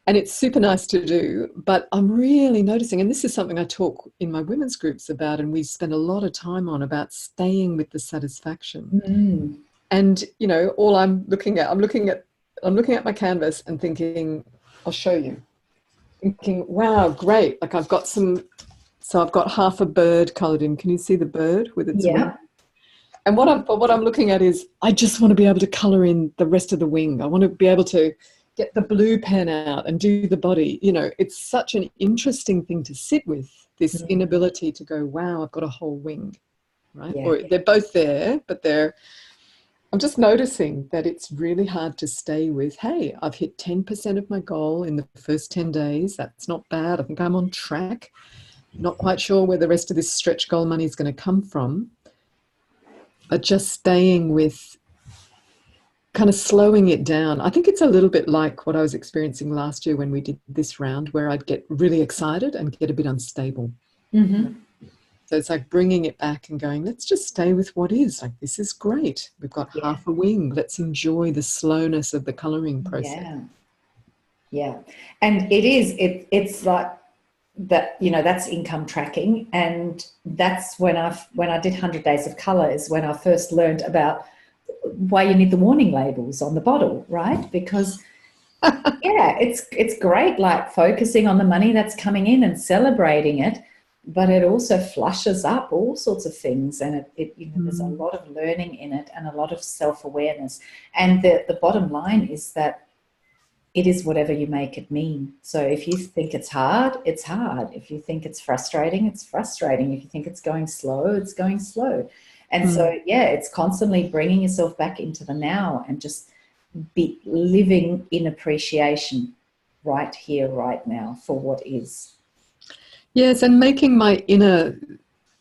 And it's super nice to do, but I'm really noticing, and this is something I talk in my women's groups about, and we spend a lot of time on, about staying with the satisfaction. And you know, all I'm looking at my canvas and thinking, I'll show you. Thinking, wow, great! Like I've got half a bird colored in. Can you see the bird with its wing? And what I'm looking at is, I just want to be able to color in the rest of the wing. I want to be able to get the blue pen out and do the body. You know, it's such an interesting thing to sit with, this inability to go, wow, I've got a whole wing, right? Or they're both there, but I'm just noticing that it's really hard to stay with, hey, I've hit 10% of my goal in the first 10 days. That's not bad. I think I'm on track. Not quite sure where the rest of this stretch goal money is going to come from. But just staying with, kind of slowing it down. I think it's a little bit like what I was experiencing last year when we did this round, where I'd get really excited and get a bit unstable. So it's like bringing it back and going, let's just stay with what is. Like, this is great. We've got half a wing. Let's enjoy the slowness of the coloring process. Yeah. And it's like that, you know, that's income tracking. And that's when I did 100 Days of Color is when I first learned about why you need the warning labels on the bottle, right? Because it's great, like focusing on the money that's coming in and celebrating it, but it also flushes up all sorts of things, and it you know, there's a lot of learning in it and a lot of self-awareness. And the bottom line is that it is whatever you make it mean. So if you think it's hard, it's hard. If you think it's frustrating, it's frustrating. If you think it's going slow, it's going slow. And so, it's constantly bringing yourself back into the now and just be living in appreciation right here, right now, for what is. Yes, and making my inner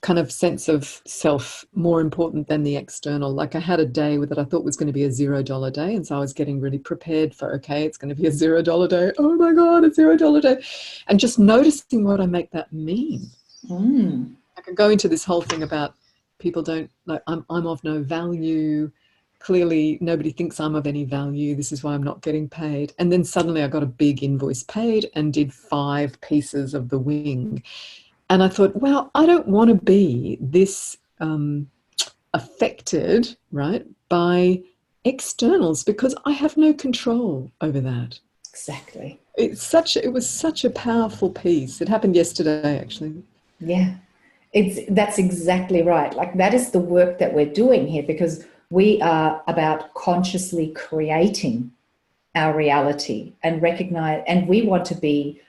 kind of sense of self more important than the external. Like I had a day that I thought was going to be a $0 day, and so I was getting really prepared for, okay, it's going to be a $0 day. Oh my God, a $0 day. And just noticing what I make that mean. I could go into this whole thing about people don't, like, I'm of no value. Clearly, nobody thinks I'm of any value. This is why I'm not getting paid. And then suddenly I got a big invoice paid and did 5 pieces of the wing. And I thought, well, I don't want to be this affected, right, by externals, because I have no control over that. Exactly. It was such a powerful piece. It happened yesterday, actually. Yeah. That's exactly right. Like, that is the work that we're doing here, because we are about consciously creating our reality and recognize, and we want to be,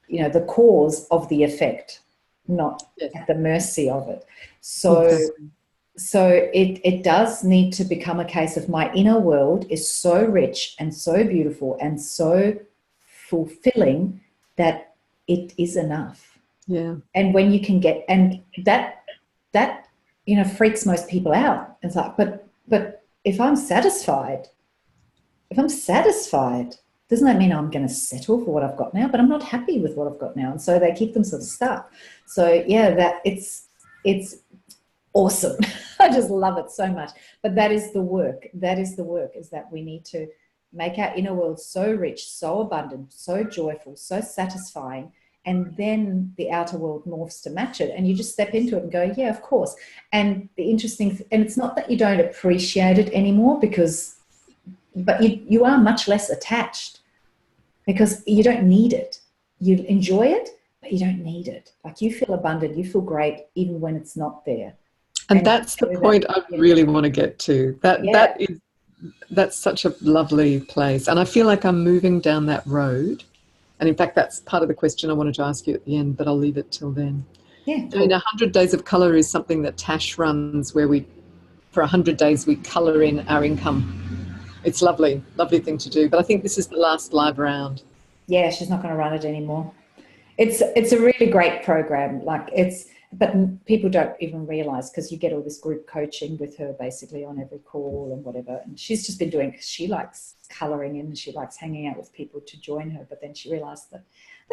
you know, the cause of the effect, not at the mercy of it. So it does need to become a case of, my inner world is so rich and so beautiful and so fulfilling that it is enough. Yeah. And when you can get, and that you know, freaks most people out. It's like, but if I'm satisfied, doesn't that mean I'm going to settle for what I've got now? But I'm not happy with what I've got now, and so they keep themselves stuck. So that it's awesome. I just love it so much. But that is the work. Is that we need to make our inner world so rich, so abundant, so joyful, so satisfying, and then the outer world morphs to match it, and you just step into it and go, yeah, of course. And the interesting, and it's not that you don't appreciate it anymore, but you are much less attached, because you don't need it. You enjoy it, but you don't need it. Like, you feel abundant, you feel great even when it's not there. And that's the point I really want to get to. That's such a lovely place. And I feel like I'm moving down that road. And in fact, that's part of the question I wanted to ask you at the end, but I'll leave it till then. Yeah, cool. I mean, 100 Days of Colour is something that Tash runs where for 100 days, we colour in our income. It's lovely, lovely thing to do. But I think this is the last live round. Yeah, she's not going to run it anymore. It's a really great program. But people don't even realize, because you get all this group coaching with her basically on every call and whatever. And she's just been doing, because she likes colouring in and she likes hanging out with people to join her. But then she realized that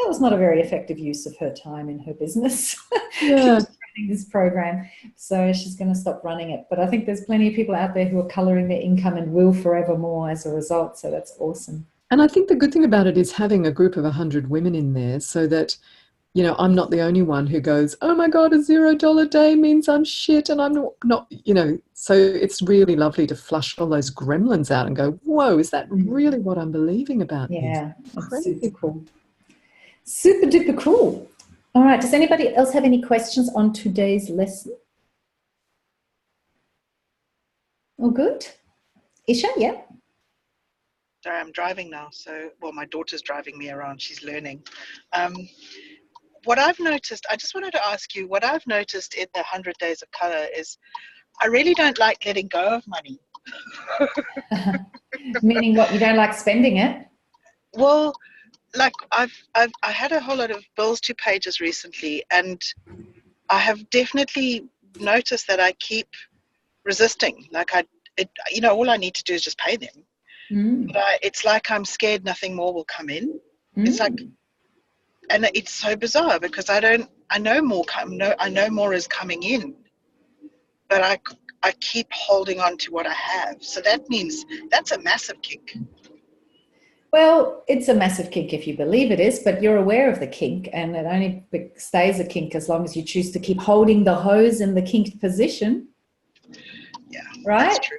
was not a very effective use of her time in her business. Yeah. Running this program. So she's going to stop running it. But I think there's plenty of people out there who are colouring their income and will forever more as a result. So that's awesome. And I think the good thing about it is having a group of 100 women in there so that, you know, I'm not the only one who goes, oh my God, a $0 day means I'm shit and I'm not, you know. So it's really lovely to flush all those gremlins out and go, whoa, is that really what I'm believing about? Yeah, this? that's super cool. Super duper cool. All right, does anybody else have any questions on today's lesson? All good? Isha, yeah? Sorry, I'm driving now. So, well, my daughter's driving me around. She's learning. What I've noticed, I just wanted to ask you, what I've noticed in the 100 Days of Colour is I really don't like letting go of money. Meaning what? You don't like spending it? Well, like I had a whole lot of bills to pay just recently, and I have definitely noticed that I keep resisting. Like all I need to do is just pay them. But it's like I'm scared nothing more will come in. It's like, and it's so bizarre because I know more is coming in, but I keep holding on to what I have. So that means that's a massive kink. Well, it's a massive kink if you believe it is, but you're aware of the kink, and it only stays a kink as long as you choose to keep holding the hose in the kinked position. Yeah, right? That's true.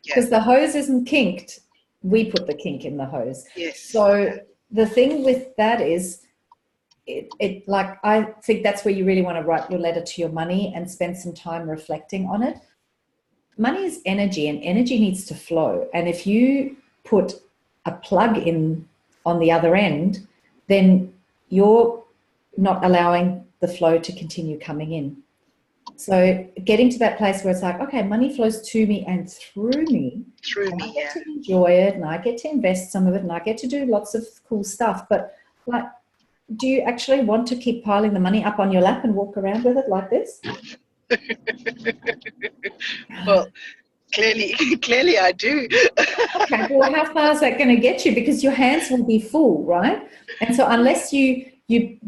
Because the hose isn't kinked. We put the kink in the hose. Yes. So the thing with that is, I think that's where you really want to write your letter to your money and spend some time reflecting on it. Money is energy, and energy needs to flow. And if you put a plug in on the other end, then you're not allowing the flow to continue coming in. So getting to that place where it's like, okay, money flows to me and through me. And I get to enjoy it, and I get to invest some of it, and I get to do lots of cool stuff. But like, do you actually want to keep piling the money up on your lap and walk around with it like this? Well, clearly I do. Okay, well, how far is that going to get you? Because your hands will be full, right? And so unless you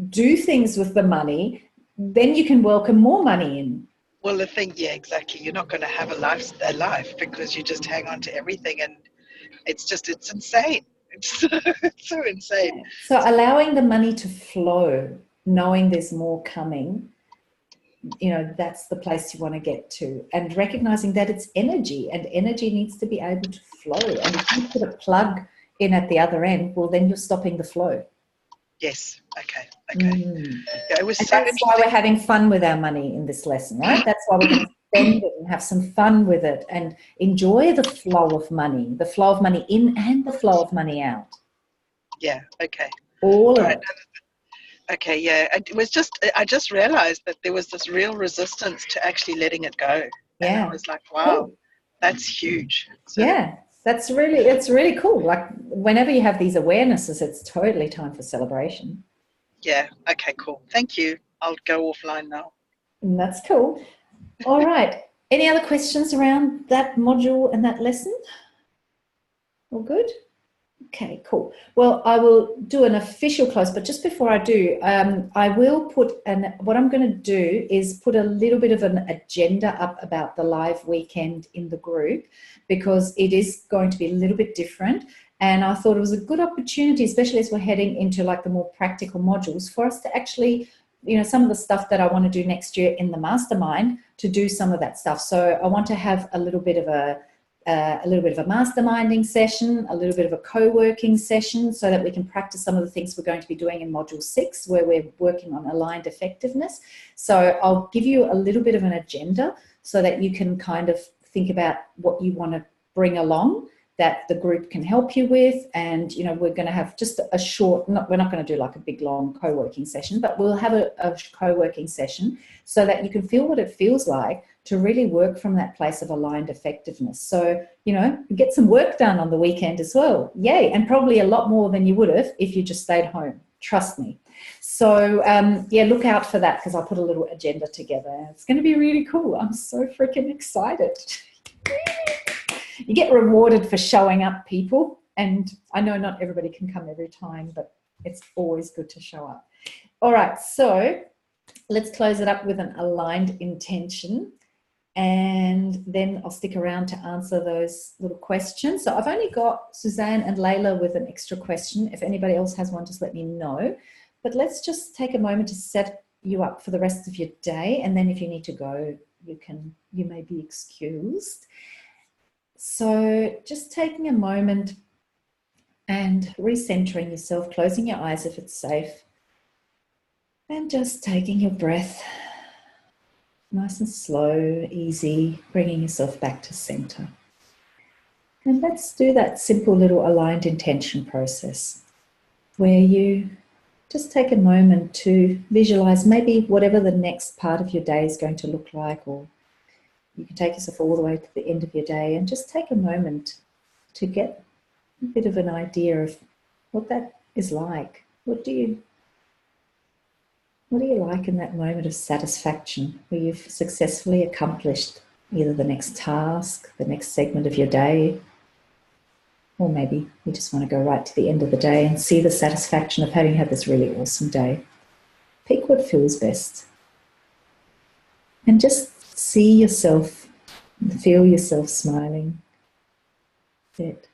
do things with the money, then you can welcome more money in. Well, the thing, yeah, exactly. You're not going to have a life because you just hang on to everything, and it's insane. It's so insane. Yeah. So allowing the money to flow, knowing there's more coming, that's the place you want to get to, and recognizing that it's energy, and energy needs to be able to flow. And if you put a plug in at the other end, well, then you're stopping the flow. Yes. Okay. Yeah, it was so that's why we're having fun with our money in this lesson, right? That's why we're going to spend it and have some fun with it and enjoy the flow of money in and the flow of money out. Yeah. Okay. All of it. Okay. Yeah. I just realized that there was this real resistance to actually letting it go. Yeah. And I was like, wow, that's huge. So, yeah. It's really cool. Like, whenever you have these awarenesses, it's totally time for celebration. Yeah. Okay, cool. Thank you. I'll go offline now. And that's cool. All right. Any other questions around that module and that lesson? All good? Okay, cool. Well, I will do an official close, but just before I do, I will what I'm going to do is put a little bit of an agenda up about the live weekend in the group, because it is going to be a little bit different. And I thought it was a good opportunity, especially as we're heading into like the more practical modules, for us to actually, some of the stuff that I want to do next year in the mastermind, to do some of that stuff. So I want to have a little bit of a masterminding session, a little bit of a co-working session, so that we can practice some of the things we're going to be doing in module 6, where we're working on aligned effectiveness. So I'll give you a little bit of an agenda so that you can kind of think about what you want to bring along that the group can help you with. And, you know, we're going to have just a short, we're not going to do like a big long co-working session, but we'll have a co-working session so that you can feel what it feels like to really work from that place of aligned effectiveness. So, you know, get some work done on the weekend as well. Yay. And probably a lot more than you would have if you just stayed home. Trust me. So, yeah, look out for that, because I'll put a little agenda together. It's going to be really cool. I'm so freaking excited. You get rewarded for showing up, people. And I know not everybody can come every time, but it's always good to show up. All right, so let's close it up with an aligned intention. And then I'll stick around to answer those little questions. So I've only got Suzanne and Layla with an extra question. If anybody else has one, just let me know. But let's just take a moment to set you up for the rest of your day. And then if you need to go, you may be excused. So just taking a moment and recentering yourself, closing your eyes if it's safe, and just taking your breath nice and slow, easy, bringing yourself back to center. And let's do that simple little aligned intention process where you just take a moment to visualize maybe whatever the next part of your day is going to look like, or you can take yourself all the way to the end of your day and just take a moment to get a bit of an idea of what that is like. What do you like in that moment of satisfaction where you've successfully accomplished either the next task, the next segment of your day, or maybe you just want to go right to the end of the day and see the satisfaction of having had this really awesome day. Pick what feels best. And just see yourself, feel yourself smiling. That's it.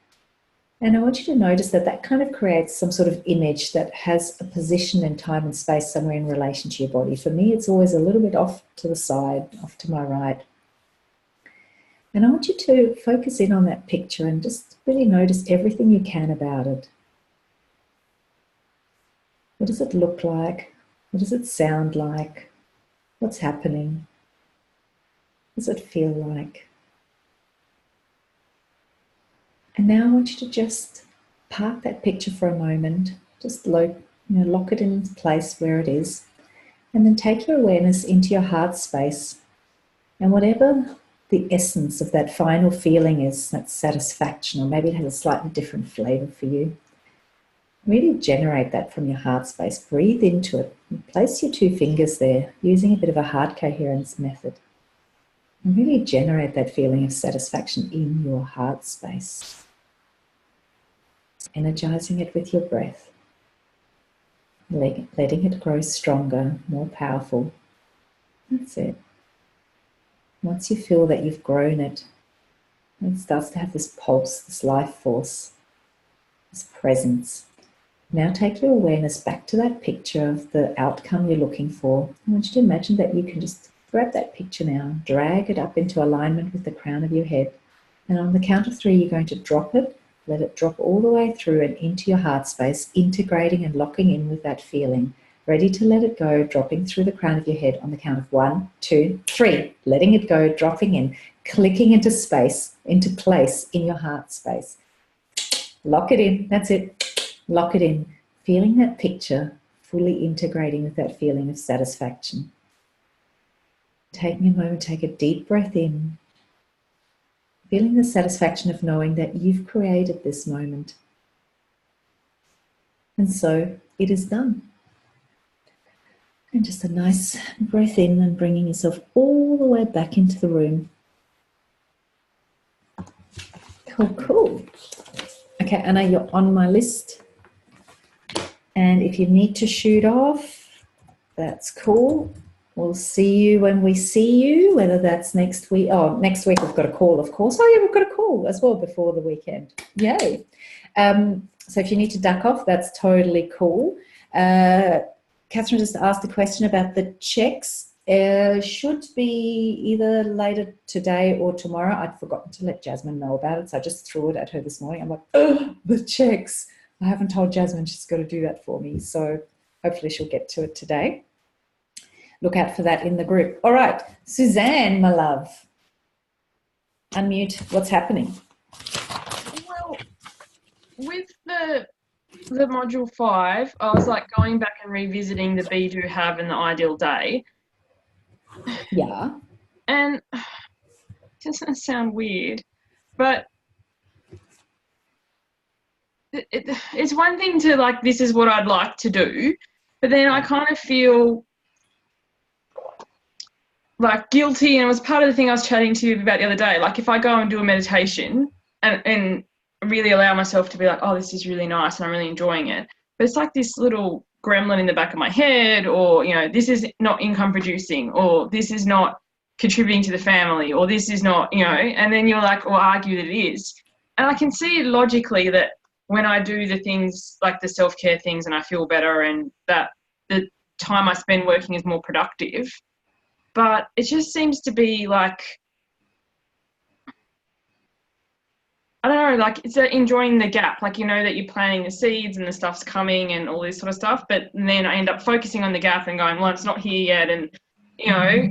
And I want you to notice that that kind of creates some sort of image that has a position in time and space somewhere in relation to your body. For me, it's always a little bit off to the side, off to my right. And I want you to focus in on that picture and just really notice everything you can about it. What does it look like? What does it sound like? What's happening? What does it feel like? And now I want you to just park that picture for a moment, just lock it in place where it is, and then take your awareness into your heart space. And whatever the essence of that final feeling is, that satisfaction, or maybe it has a slightly different flavor for you, really generate that from your heart space. Breathe into it and place your 2 fingers there using a bit of a heart coherence method. And really generate that feeling of satisfaction in your heart space. Energizing it with your breath, letting it grow stronger, more powerful. That's it. Once you feel that you've grown it, it starts to have this pulse, this life force, this presence. Now take your awareness back to that picture of the outcome you're looking for. I want you to imagine that you can just grab that picture now, drag it up into alignment with the crown of your head, and on the count of 3, you're going to drop it. Let it drop all the way through and into your heart space, integrating and locking in with that feeling. Ready to let it go, dropping through the crown of your head on the count of 1, 2, 3. Letting it go, dropping in, clicking into space, into place in your heart space. Lock it in. That's it. Lock it in. Feeling that picture, fully integrating with that feeling of satisfaction. Taking a moment, take a deep breath in. Feeling the satisfaction of knowing that you've created this moment. And so it is done. And just a nice breath in and bringing yourself all the way back into the room. Cool. Okay, Anna, you're on my list. And if you need to shoot off, that's cool. We'll see you when we see you, whether that's next week. Oh, next week we've got a call, of course. Oh, yeah, we've got a call as well before the weekend. Yay. So if you need to duck off, that's totally cool. Catherine just asked a question about the checks. Should be either later today or tomorrow. I'd forgotten to let Jasmine know about it, so I just threw it at her this morning. I'm like, oh, the checks. I haven't told Jasmine, she's got to do that for me. So hopefully she'll get to it today. look out for that in the group. All right, Suzanne, my love, unmute. What's happening? Well, with the module 5, I was like going back and revisiting the be, do, have and the ideal day. Yeah. And it doesn't sound weird, but it's one thing to like, this is what I'd like to do, but then I kind of feel like guilty, and it was part of the thing I was chatting to you about the other day. Like if I go and do a meditation and really allow myself to be like, oh, this is really nice and I'm really enjoying it, but it's like this little gremlin in the back of my head, or, you know, this is not income producing, or this is not contributing to the family, or this is not, you know, and then you're like, or argue that it is. And I can see logically that when I do the things like the self-care things and I feel better, and that the time I spend working is more productive, but it just seems to be like, I don't know, like it's enjoying the gap, like, you know, that you're planting the seeds and the stuff's coming and all this sort of stuff, but then I end up focusing on the gap and going, well, it's not here yet, and, you know.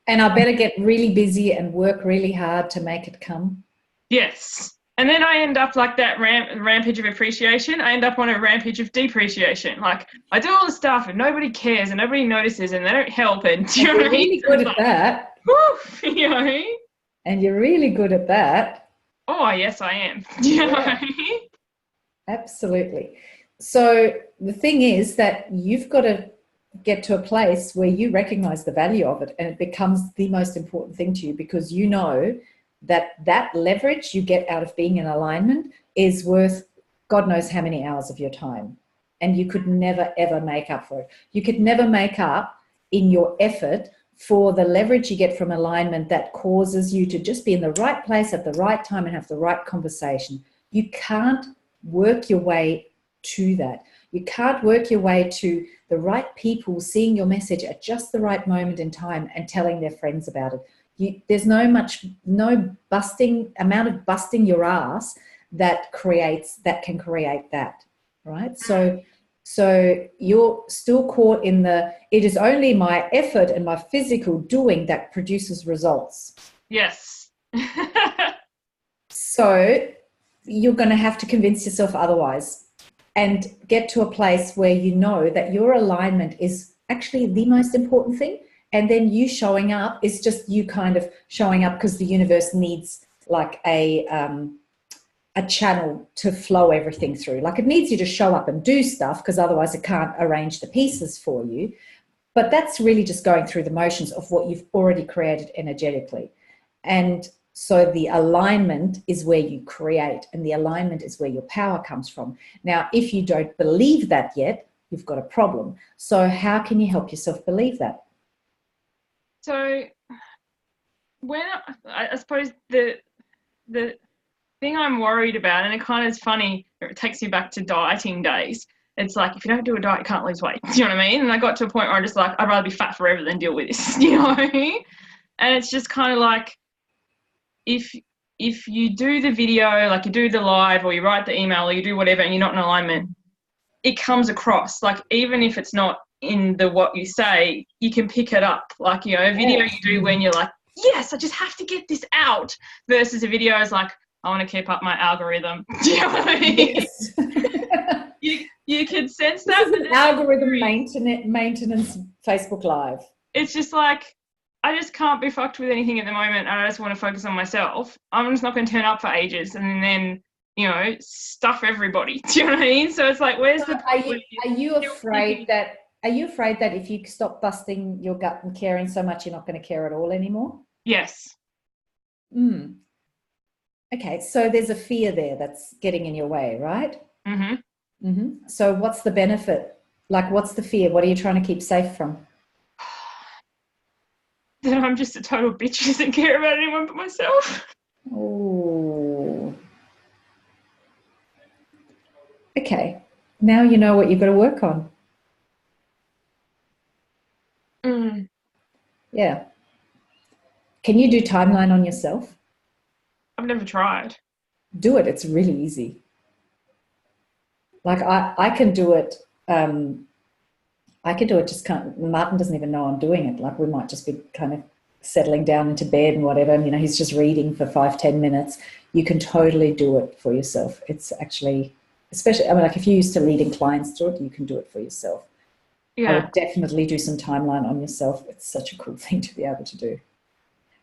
And I better get really busy and work really hard to make it come. Yes. And then I end up like that rampage of appreciation. I end up on a rampage of depreciation. Like I do all the stuff and nobody cares and nobody notices and they don't help. And do you know what I mean? Really good at that. Woo, you know? And you're really good at that. Oh, yes, I am. Do you know what I mean? Absolutely. So the thing is that you've got to get to a place where you recognize the value of it, and it becomes the most important thing to you, because you know that leverage you get out of being in alignment is worth God knows how many hours of your time, and you could never ever make up for it. You could never make up in your effort for the leverage you get from alignment that causes you to just be in the right place at the right time and have the right conversation. You can't work your way to that. You can't work your way to the right people seeing your message at just the right moment in time and telling their friends about it. There's no amount of busting your ass that can create that, right? So you're still caught in it is only my effort and my physical doing that produces results. Yes. So you're going to have to convince yourself otherwise, and get to a place where you know that your alignment is actually the most important thing. And then you showing up is just you kind of showing up because the universe needs like a channel to flow everything through. Like it needs you to show up and do stuff, because otherwise it can't arrange the pieces for you. But that's really just going through the motions of what you've already created energetically. And so the alignment is where you create, and the alignment is where your power comes from. Now, if you don't believe that yet, you've got a problem. So how can you help yourself believe that? So when I suppose the thing I'm worried about, and it kind of is funny, it takes me back to dieting days. It's like, if you don't do a diet, you can't lose weight. Do you know what I mean? And I got to a point where I'm just like, I'd rather be fat forever than deal with this. You know what I mean? And it's just kind of like, if you do the video, like you do the live, or you write the email, or you do whatever, and you're not in alignment, it comes across. Like even if it's not in what you say, you can pick it up. Like, you know, a video you do when you're like, yes, I just have to get this out, versus a video is like, I want to keep up my algorithm. Do you know what I mean? Yes. you can sense that. This is an algorithm maintenance Facebook Live. It's just like, I just can't be fucked with anything at the moment, and I just want to focus on myself. I'm just not going to turn up for ages and then, you know, stuff everybody. Do you know what I mean? So it's like, where's the... Are you afraid that if you stop busting your gut and caring so much, you're not going to care at all anymore? Yes. Okay, so there's a fear there that's getting in your way, right? Mm-hmm. Mm-hmm. So what's the benefit? Like, what's the fear? What are you trying to keep safe from? That I'm just a total bitch who doesn't care about anyone but myself. Oh. Okay. Now you know what you've got to work on. Yeah. Can you do timeline on yourself? I've never tried. Do it. It's really easy. Like I can do it I could do it just kind of, Martin doesn't even know I'm doing it. Like we might just be kind of settling down into bed and whatever, and, he's just reading for 5-10 minutes. You can totally do it for yourself. It's actually, especially, like if you're used to leading clients through it, you can do it for yourself. Yeah. I would definitely do some timeline on yourself. It's such a cool thing to be able to do.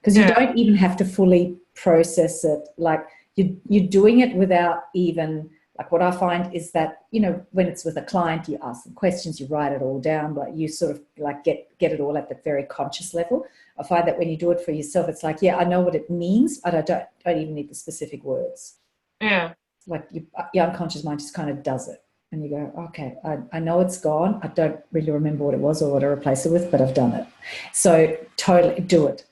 Because you don't even have to fully process it. Like you're doing it without even, like what I find is that, when it's with a client, you ask them questions, you write it all down, but you sort of like get it all at the very conscious level. I find that when you do it for yourself, it's like, yeah, I know what it means, but I don't even need the specific words. Yeah. Like your unconscious mind just kind of does it. And you go, okay, I know it's gone. I don't really remember what it was or what to replace it with, but I've done it. So totally do it.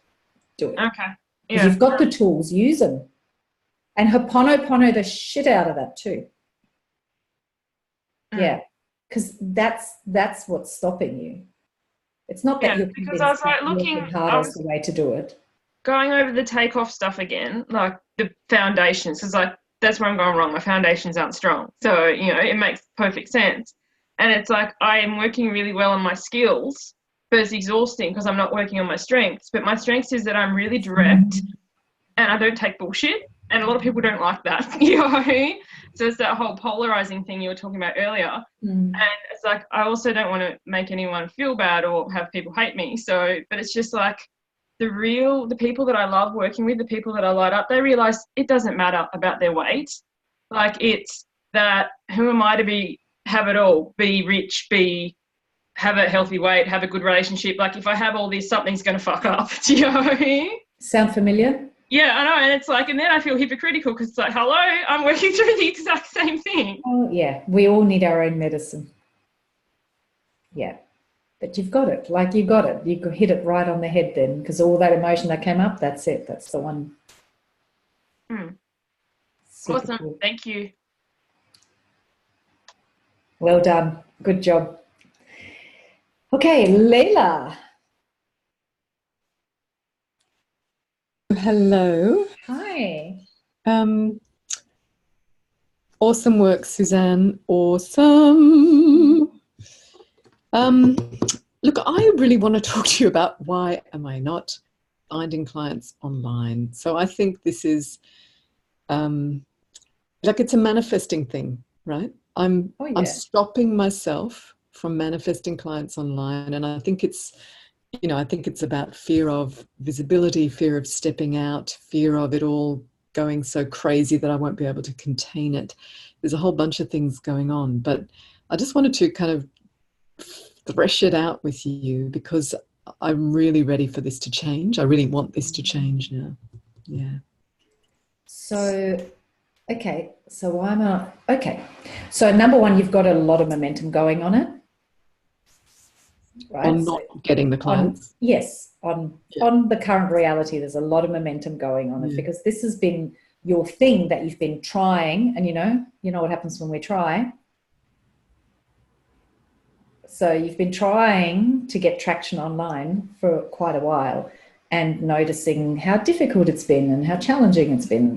Do it. Okay. Because you've got the tools, use them. And Ho'oponopono the shit out of that too. Yeah. Because that's what's stopping you. It's not that you're because I was like looking hard as the way to do it. Going over the takeoff stuff again, like the foundations, because like that's where I'm going wrong. My foundations aren't strong. So, it makes perfect sense. And it's like I am working really well on my skills, but it's exhausting because I'm not working on my strengths. But my strengths is that I'm really direct and I don't take bullshit. And a lot of people don't like that, So it's that whole polarizing thing you were talking about earlier. And it's like I also don't want to make anyone feel bad or have people hate me. So, but it's just like the people that I love working with, the people that I light up, they realize it doesn't matter about their weight. Like it's that who am I to have it all, be rich, have a healthy weight, have a good relationship. Like if I have all this, something's going to fuck up. Do you know what I mean? Sound familiar? Yeah, I know. And it's like, and then I feel hypocritical because it's like, hello, I'm working through the exact same thing. Oh, yeah. We all need our own medicine. Yeah. But you've got it. Like you got it. You could hit it right on the head then, because all that emotion that came up, that's it. That's the one. Awesome. Cool. Thank you. Well done. Good job. Okay, Leila. Hello. Hi. Awesome work, Suzanne. Awesome. Look, I really want to talk to you about why am I not finding clients online. So I think this is like it's a manifesting thing, right? I'm stopping myself from manifesting clients online, and I think it's about fear of visibility, fear of stepping out, fear of it all going so crazy that I won't be able to contain it. There's a whole bunch of things going on, but I just wanted to kind of thresh it out with you because I'm really ready for this to change. I really want this to change now. Yeah. So, okay. So So number one, you've got a lot of momentum going on it. Right? On not getting the clients. On the current reality, there's a lot of momentum going on it because this has been your thing that you've been trying, and you know what happens when we try. So you've been trying to get traction online for quite a while and noticing how difficult it's been and how challenging it's been.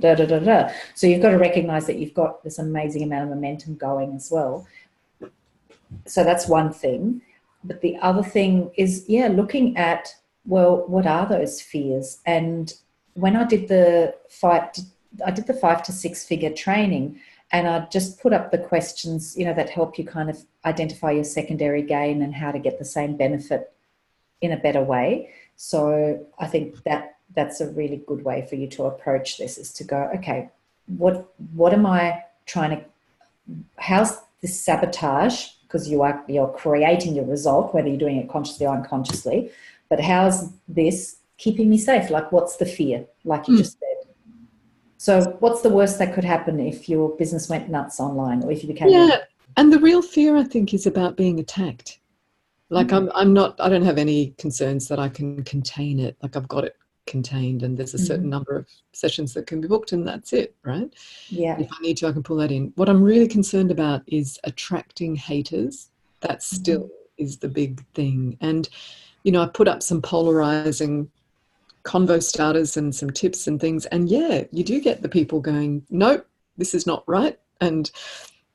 So you've got to recognize that you've got this amazing amount of momentum going as well. So that's one thing. But the other thing is, looking at, well, what are those fears? And when I did the 5 to 6 figure training, and I just put up the questions, that help you kind of identify your secondary gain and how to get the same benefit in a better way. So I think that's a really good way for you to approach this, is to go, okay, what am I trying to, how's this sabotage? Because you're creating your result, whether you're doing it consciously or unconsciously, but how's this keeping me safe? Like, what's the fear? Like you just said. So what's the worst that could happen if your business went nuts online, or if you became and the real fear, I think, is about being attacked. Like I don't have any concerns that I can contain it. Like I've got it contained, and there's a certain number of sessions that can be booked, and that's it, right? Yeah. If I need to, I can pull that in. What I'm really concerned about is attracting haters. That still is the big thing. And, I put up some polarizing convo starters and some tips and things, and you do get the people going, nope, this is not right. And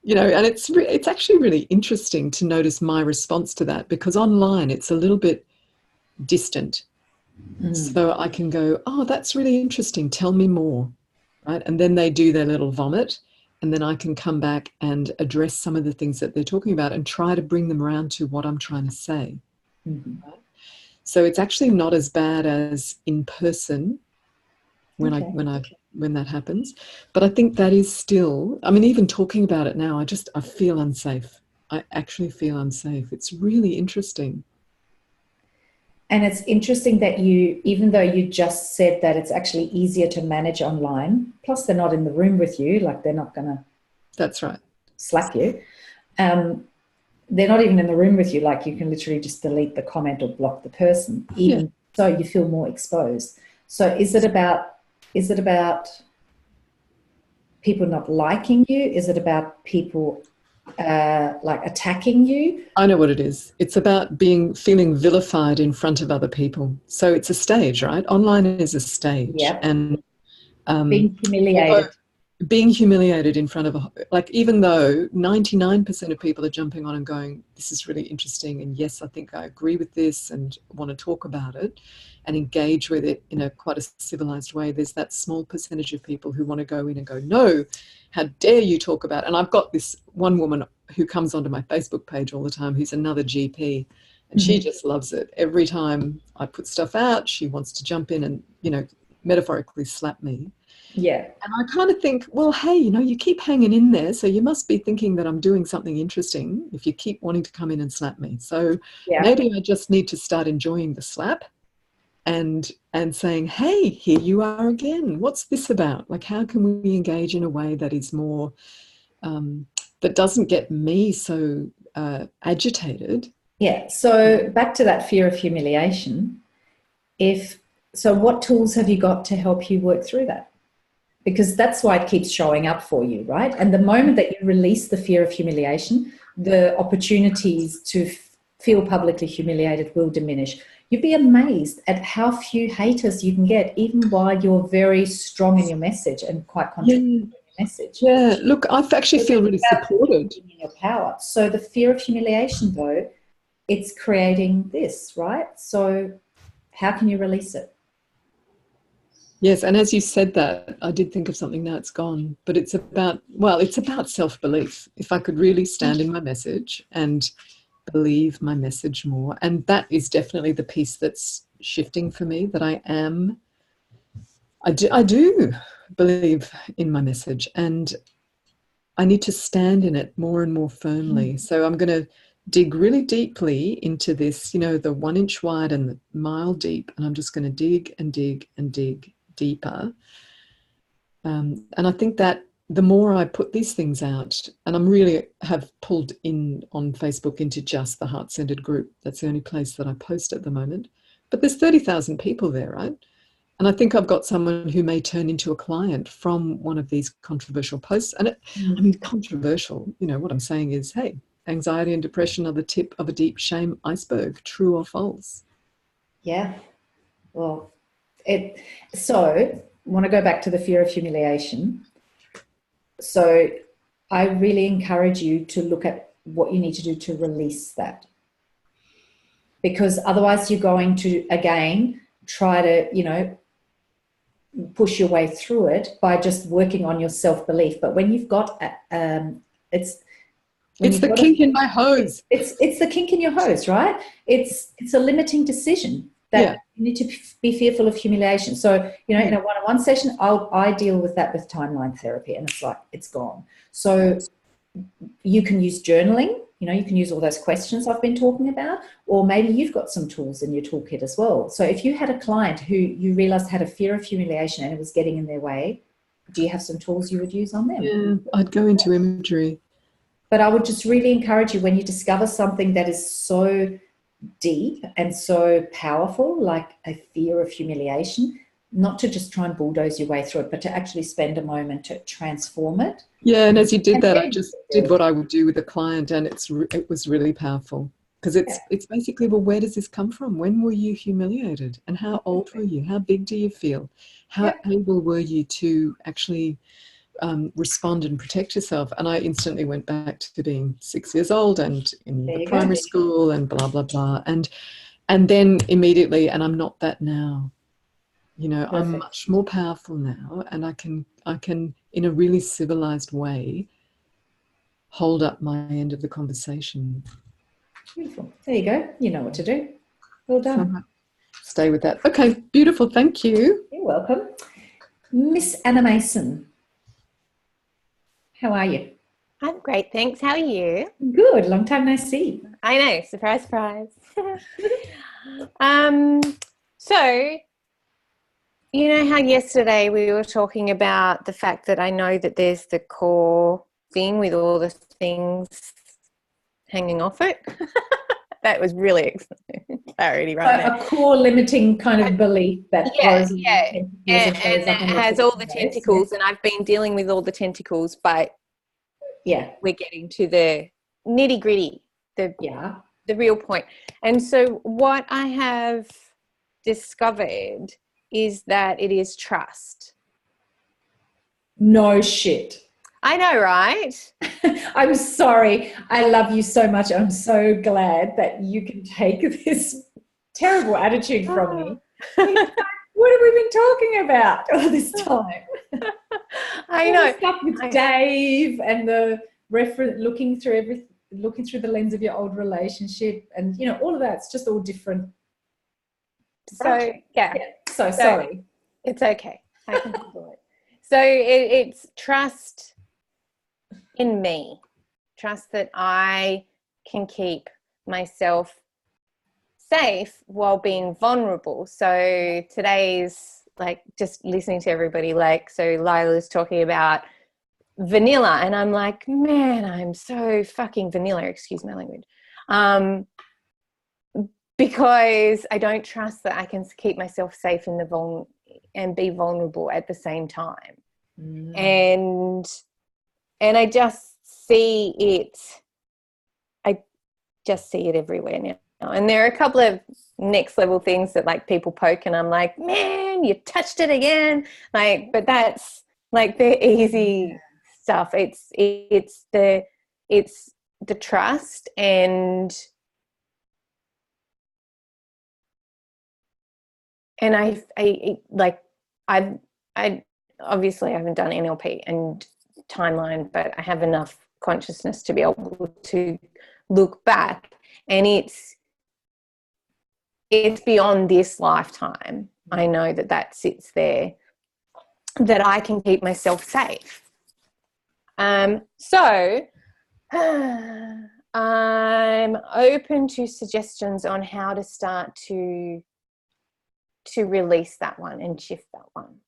and it's actually really interesting to notice my response to that, because online it's a little bit distant. So I can go, oh, that's really interesting. Tell me more, right? And then they do their little vomit, and then I can come back and address some of the things that they're talking about and try to bring them around to what I'm trying to say. Right? So it's actually not as bad as in person when that happens. But I think that is still, I mean, even talking about it now, I feel unsafe. I actually feel unsafe. It's really interesting. And it's interesting that even though you just said that it's actually easier to manage online, plus they're not in the room with you, like they're not going to. That's right. Slap you. They're not even in the room with you, like you can literally just delete the comment or block the person. Even so, you feel more exposed. So is it about people not liking you? Is it about people like attacking you? I know what it is. It's about feeling vilified in front of other people. So it's a stage, right? Online is a stage. Yep. And being humiliated. Being humiliated in front of even though 99% of people are jumping on and going, this is really interesting, and yes, I think I agree with this and want to talk about it and engage with it in quite a civilized way, there's that small percentage of people who want to go in and go, no, how dare you talk about it? And I've got this one woman who comes onto my Facebook page all the time who's another GP, and she just loves it. Every time I put stuff out, she wants to jump in and, metaphorically slap me. Yeah. And I kind of think, well, hey, you keep hanging in there, so you must be thinking that I'm doing something interesting if you keep wanting to come in and slap me. So maybe I just need to start enjoying the slap and saying, hey, here you are again. What's this about? Like, how can we engage in a way that is more, that doesn't get me so agitated? Yeah. So back to that fear of humiliation. So what tools have you got to help you work through that? Because that's why it keeps showing up for you, right? And the moment that you release the fear of humiliation, the opportunities to feel publicly humiliated will diminish. You'd be amazed at how few haters you can get, even while you're very strong in your message and quite controversial in your message. Yeah, look, I actually feel really supported. In your power. So the fear of humiliation, though, it's creating this, right? So how can you release it? Yes, and as you said that, I did think of something, now it's gone, but it's about self-belief. If I could really stand in my message and believe my message more, and that is definitely the piece that's shifting for me, that I do believe in my message, and I need to stand in it more and more firmly. So I'm going to dig really deeply into this, the 1 inch wide and the mile deep, and I'm just going to dig and dig and dig deeper. And I think that the more I put these things out, and I'm really have pulled in on Facebook into just the heart-centered group. That's the only place that I post at the moment. But there's 30,000 people there, right? And I think I've got someone who may turn into a client from one of these controversial posts. And I mean, controversial, what I'm saying is, hey, anxiety and depression are the tip of a deep shame iceberg, true or false? Yeah. Well, so I want to go back to the fear of humiliation. So I really encourage you to look at what you need to do to release that. Because otherwise you're going to, again, try to, push your way through it by just working on your self-belief. But when you've got, it's the kink in my hose. It's the kink in your hose, right? It's a limiting decision that you need to be fearful of humiliation. So, in a one-on-one session, I deal with that with timeline therapy, and it's like, it's gone. So you can use journaling, you can use all those questions I've been talking about, or maybe you've got some tools in your toolkit as well. So if you had a client who you realized had a fear of humiliation and it was getting in their way, do you have some tools you would use on them? Yeah, I'd go into imagery. But I would just really encourage you, when you discover something that is so deep and so powerful, like a fear of humiliation, not to just try and bulldoze your way through it, but to actually spend a moment to transform it. Yeah, and as you did that, I just did what I would do with a client, and it was really powerful, because it's basically, well, where does this come from? When were you humiliated, and how old were you? How big do you feel? How able were you to actually respond and protect yourself. And I instantly went back to being 6 years old and in the primary school and blah, blah, blah. And then immediately, and I'm not that now. You know, Perfect. I'm much more powerful now, and I can, in a really civilized way, hold up my end of the conversation. Beautiful. There you go. You know what to do. Well done. So, stay with that. Okay, beautiful. Thank you. You're welcome. Miss Anna Mason, how are you? I'm great, thanks. How are you? Good. Long time no see. I know. Surprise, surprise. So, you know how yesterday we were talking about the fact that I know that there's the core thing with all the things hanging off it? That was really clarity right there. A core limiting kind of belief that and it has all the tentacles, and I've been dealing with all the tentacles, but we're getting to the nitty gritty, the real point. And so what I have discovered is that it is trust. No shit. I know, right? I'm sorry. I love you so much. I'm so glad that you can take this terrible attitude from me. What have we been talking about all this time? I know. Stuff with Dave and the reference, looking through the lens of your old relationship, and you know, all of that. It's just all different. So So sorry. It's okay. I can handle it. So it's trust in me. Trust that I can keep myself safe while being vulnerable. So today's like just listening to everybody, like, so Lila's talking about vanilla, and I'm like, man, I'm so fucking vanilla, excuse my language. Because I don't trust that I can keep myself safe in the and be vulnerable at the same time. And I just see it. I just see it everywhere now. And there are a couple of next level things that like people poke, and I'm like, man, you touched it again. Like, but that's like the easy stuff. It's the trust, and I obviously I haven't done NLP and timeline, but I have enough consciousness to be able to look back, and it's beyond this lifetime. I know that sits there, that I can keep myself safe. So I'm open to suggestions on how to start to release that one and shift that one.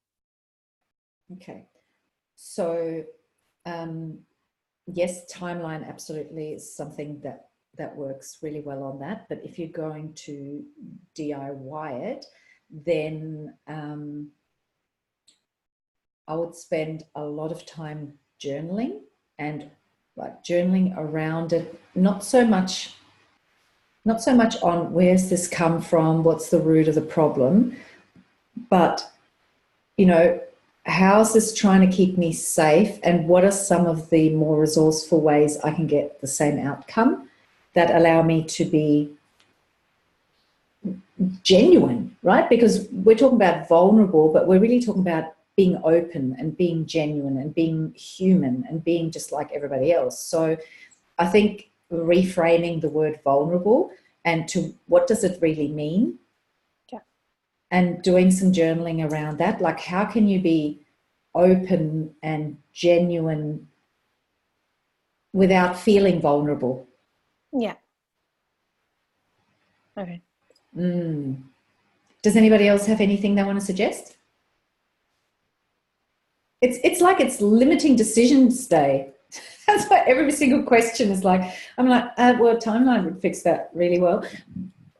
Okay. So, yes, timeline absolutely is something that works really well on that. But if you're going to DIY it, then I would spend a lot of time journaling, and like journaling around it, not so much on where's this come from, what's the root of the problem, but, you know, how's this trying to keep me safe, and what are some of the more resourceful ways I can get the same outcome that allow me to be genuine, right? Because we're talking about vulnerable, but we're really talking about being open and being genuine and being human and being just like everybody else. So I think reframing the word vulnerable and to what does it really mean? Yeah. And doing some journaling around that. Like, how can you be open and genuine without feeling vulnerable? Yeah. Okay. Does anybody else have anything they want to suggest? It's like it's limiting decisions day. That's why every single question is like, I'm like, well, timeline would fix that really well.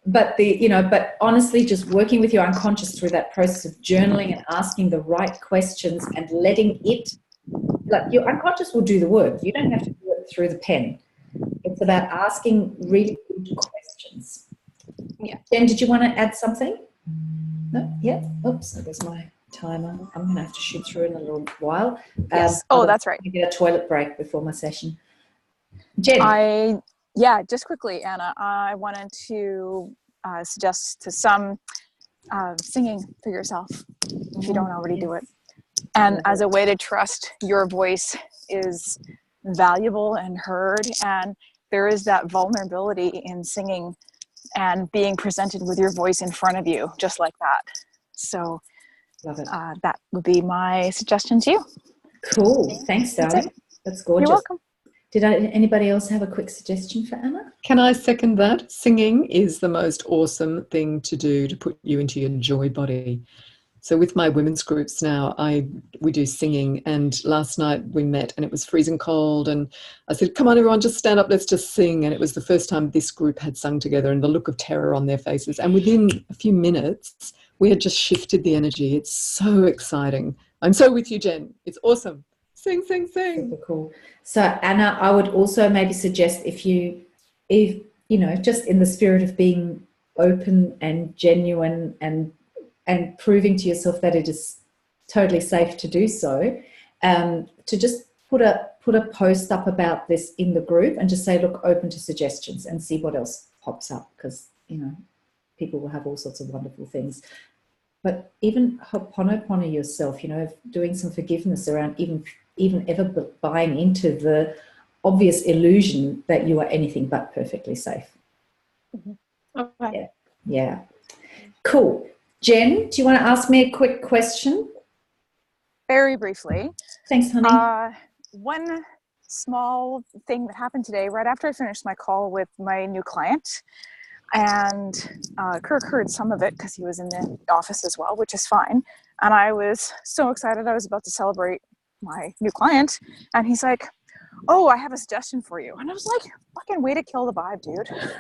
But but honestly, just working with your unconscious through that process of journaling and asking the right questions and letting it, like, your unconscious will do the work. You don't have to do it through the pen. It's about asking really good questions. Yeah. Jen, did you want to add something? No? Yeah. Oops, that was my timer. I'm going to have to shoot through in a little while. Yes. That's right. I get a toilet break before my session. Jen. Just quickly, Anna, I wanted to suggest to some singing for yourself if you don't already do it. And as a way to trust your voice is valuable and heard, and there is that vulnerability in singing and being presented with your voice in front of you, just like that. So love it. That would be my suggestion to you. Cool. Thanks, darling. That's gorgeous. You're welcome. Did anybody else have a quick suggestion for Anna? Can I second that? Singing is the most awesome thing to do to put you into your joy body. So with my women's groups now, we do singing, and last night we met and it was freezing cold, and I said, come on everyone, just stand up, let's just sing. And it was the first time this group had sung together, and the look of terror on their faces. And within a few minutes, we had just shifted the energy. It's so exciting. I'm so with you, Jen. It's awesome. Sing, sing, sing. Super cool. So Anna, I would also maybe suggest if you know, just in the spirit of being open and genuine and proving to yourself that it is totally safe to do so, to just put a post up about this in the group and just say, look, open to suggestions, and see what else pops up, because, you know, people will have all sorts of wonderful things. But even ho'oponopono yourself, you know, doing some forgiveness around even ever buying into the obvious illusion that you are anything but perfectly safe. Mm-hmm. Okay. Yeah. Cool. Jen, do you want to ask me a quick question? Very briefly. Thanks, honey. One small thing that happened today, right after I finished my call with my new client, and Kirk heard some of it because he was in the office as well, which is fine. And I was so excited. I was about to celebrate my new client, and he's like, oh, I have a suggestion for you. And I was like, fucking way to kill the vibe, dude. And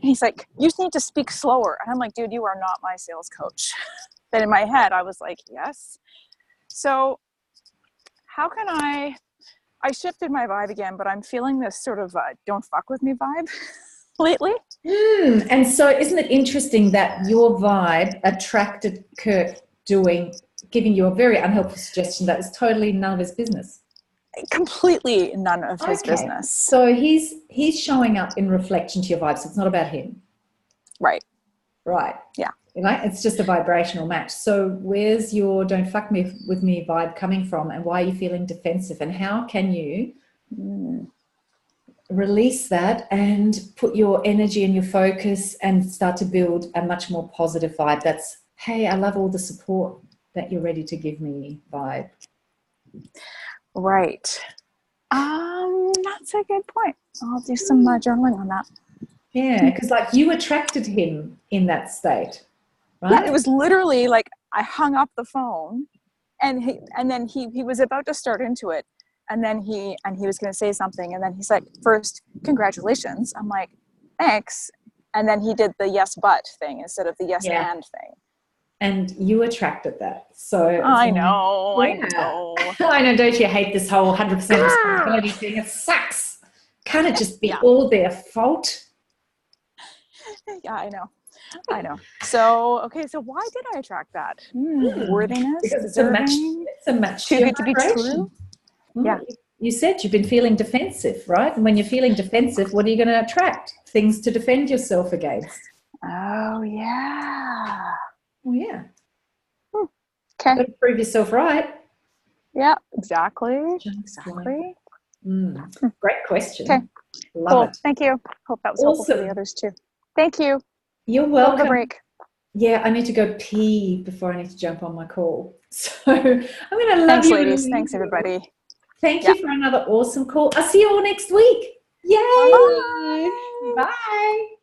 he's like, you need to speak slower. And I'm like, dude, you are not my sales coach. Then in my head, I was like, yes. So how can I shifted my vibe again, but I'm feeling this sort of don't fuck with me vibe lately. And so isn't it interesting that your vibe attracted Kirk giving you a very unhelpful suggestion that was totally none of his business? Completely none of his business. So he's showing up in reflection to your vibe, so it's not about him. Right. Yeah. Right? It's just a vibrational match. So where's your don't fuck me with me vibe coming from, and why are you feeling defensive, and how can you release that and put your energy and your focus and start to build a much more positive vibe that's, hey, I love all the support that you're ready to give me vibe? Right. That's a good point. I'll do some journaling on that. Yeah, because like you attracted him in that state, right? Yeah, it was literally like I hung up the phone, and then he was about to start into it, and then he was going to say something, and then he's like, first, congratulations. I'm like, thanks. And then he did the yes but thing instead of the yes and thing. And you attracted that. So I know. I know. Don't you hate this whole 100% responsibility thing? It sucks. Can't it just be all their fault? Yeah, I know. So, okay, so why did I attract that? Worthiness? Because it's a match. Too good to be true? Yeah. You said you've been feeling defensive, right? And when you're feeling defensive, what are you going to attract? Things to defend yourself against. Oh, yeah. Well, yeah. Okay. Got to prove yourself right. Yeah, exactly. Great question. Okay. Love it. Thank you. Hope that was helpful for the others too. Thank you. You're welcome. Have a break. Yeah, I need to go pee before I need to jump on my call. So I'm going to love Thanks, you. ladies. Thanks, everybody. Thank you for another awesome call. I'll see you all next week. Yay. Bye. Bye.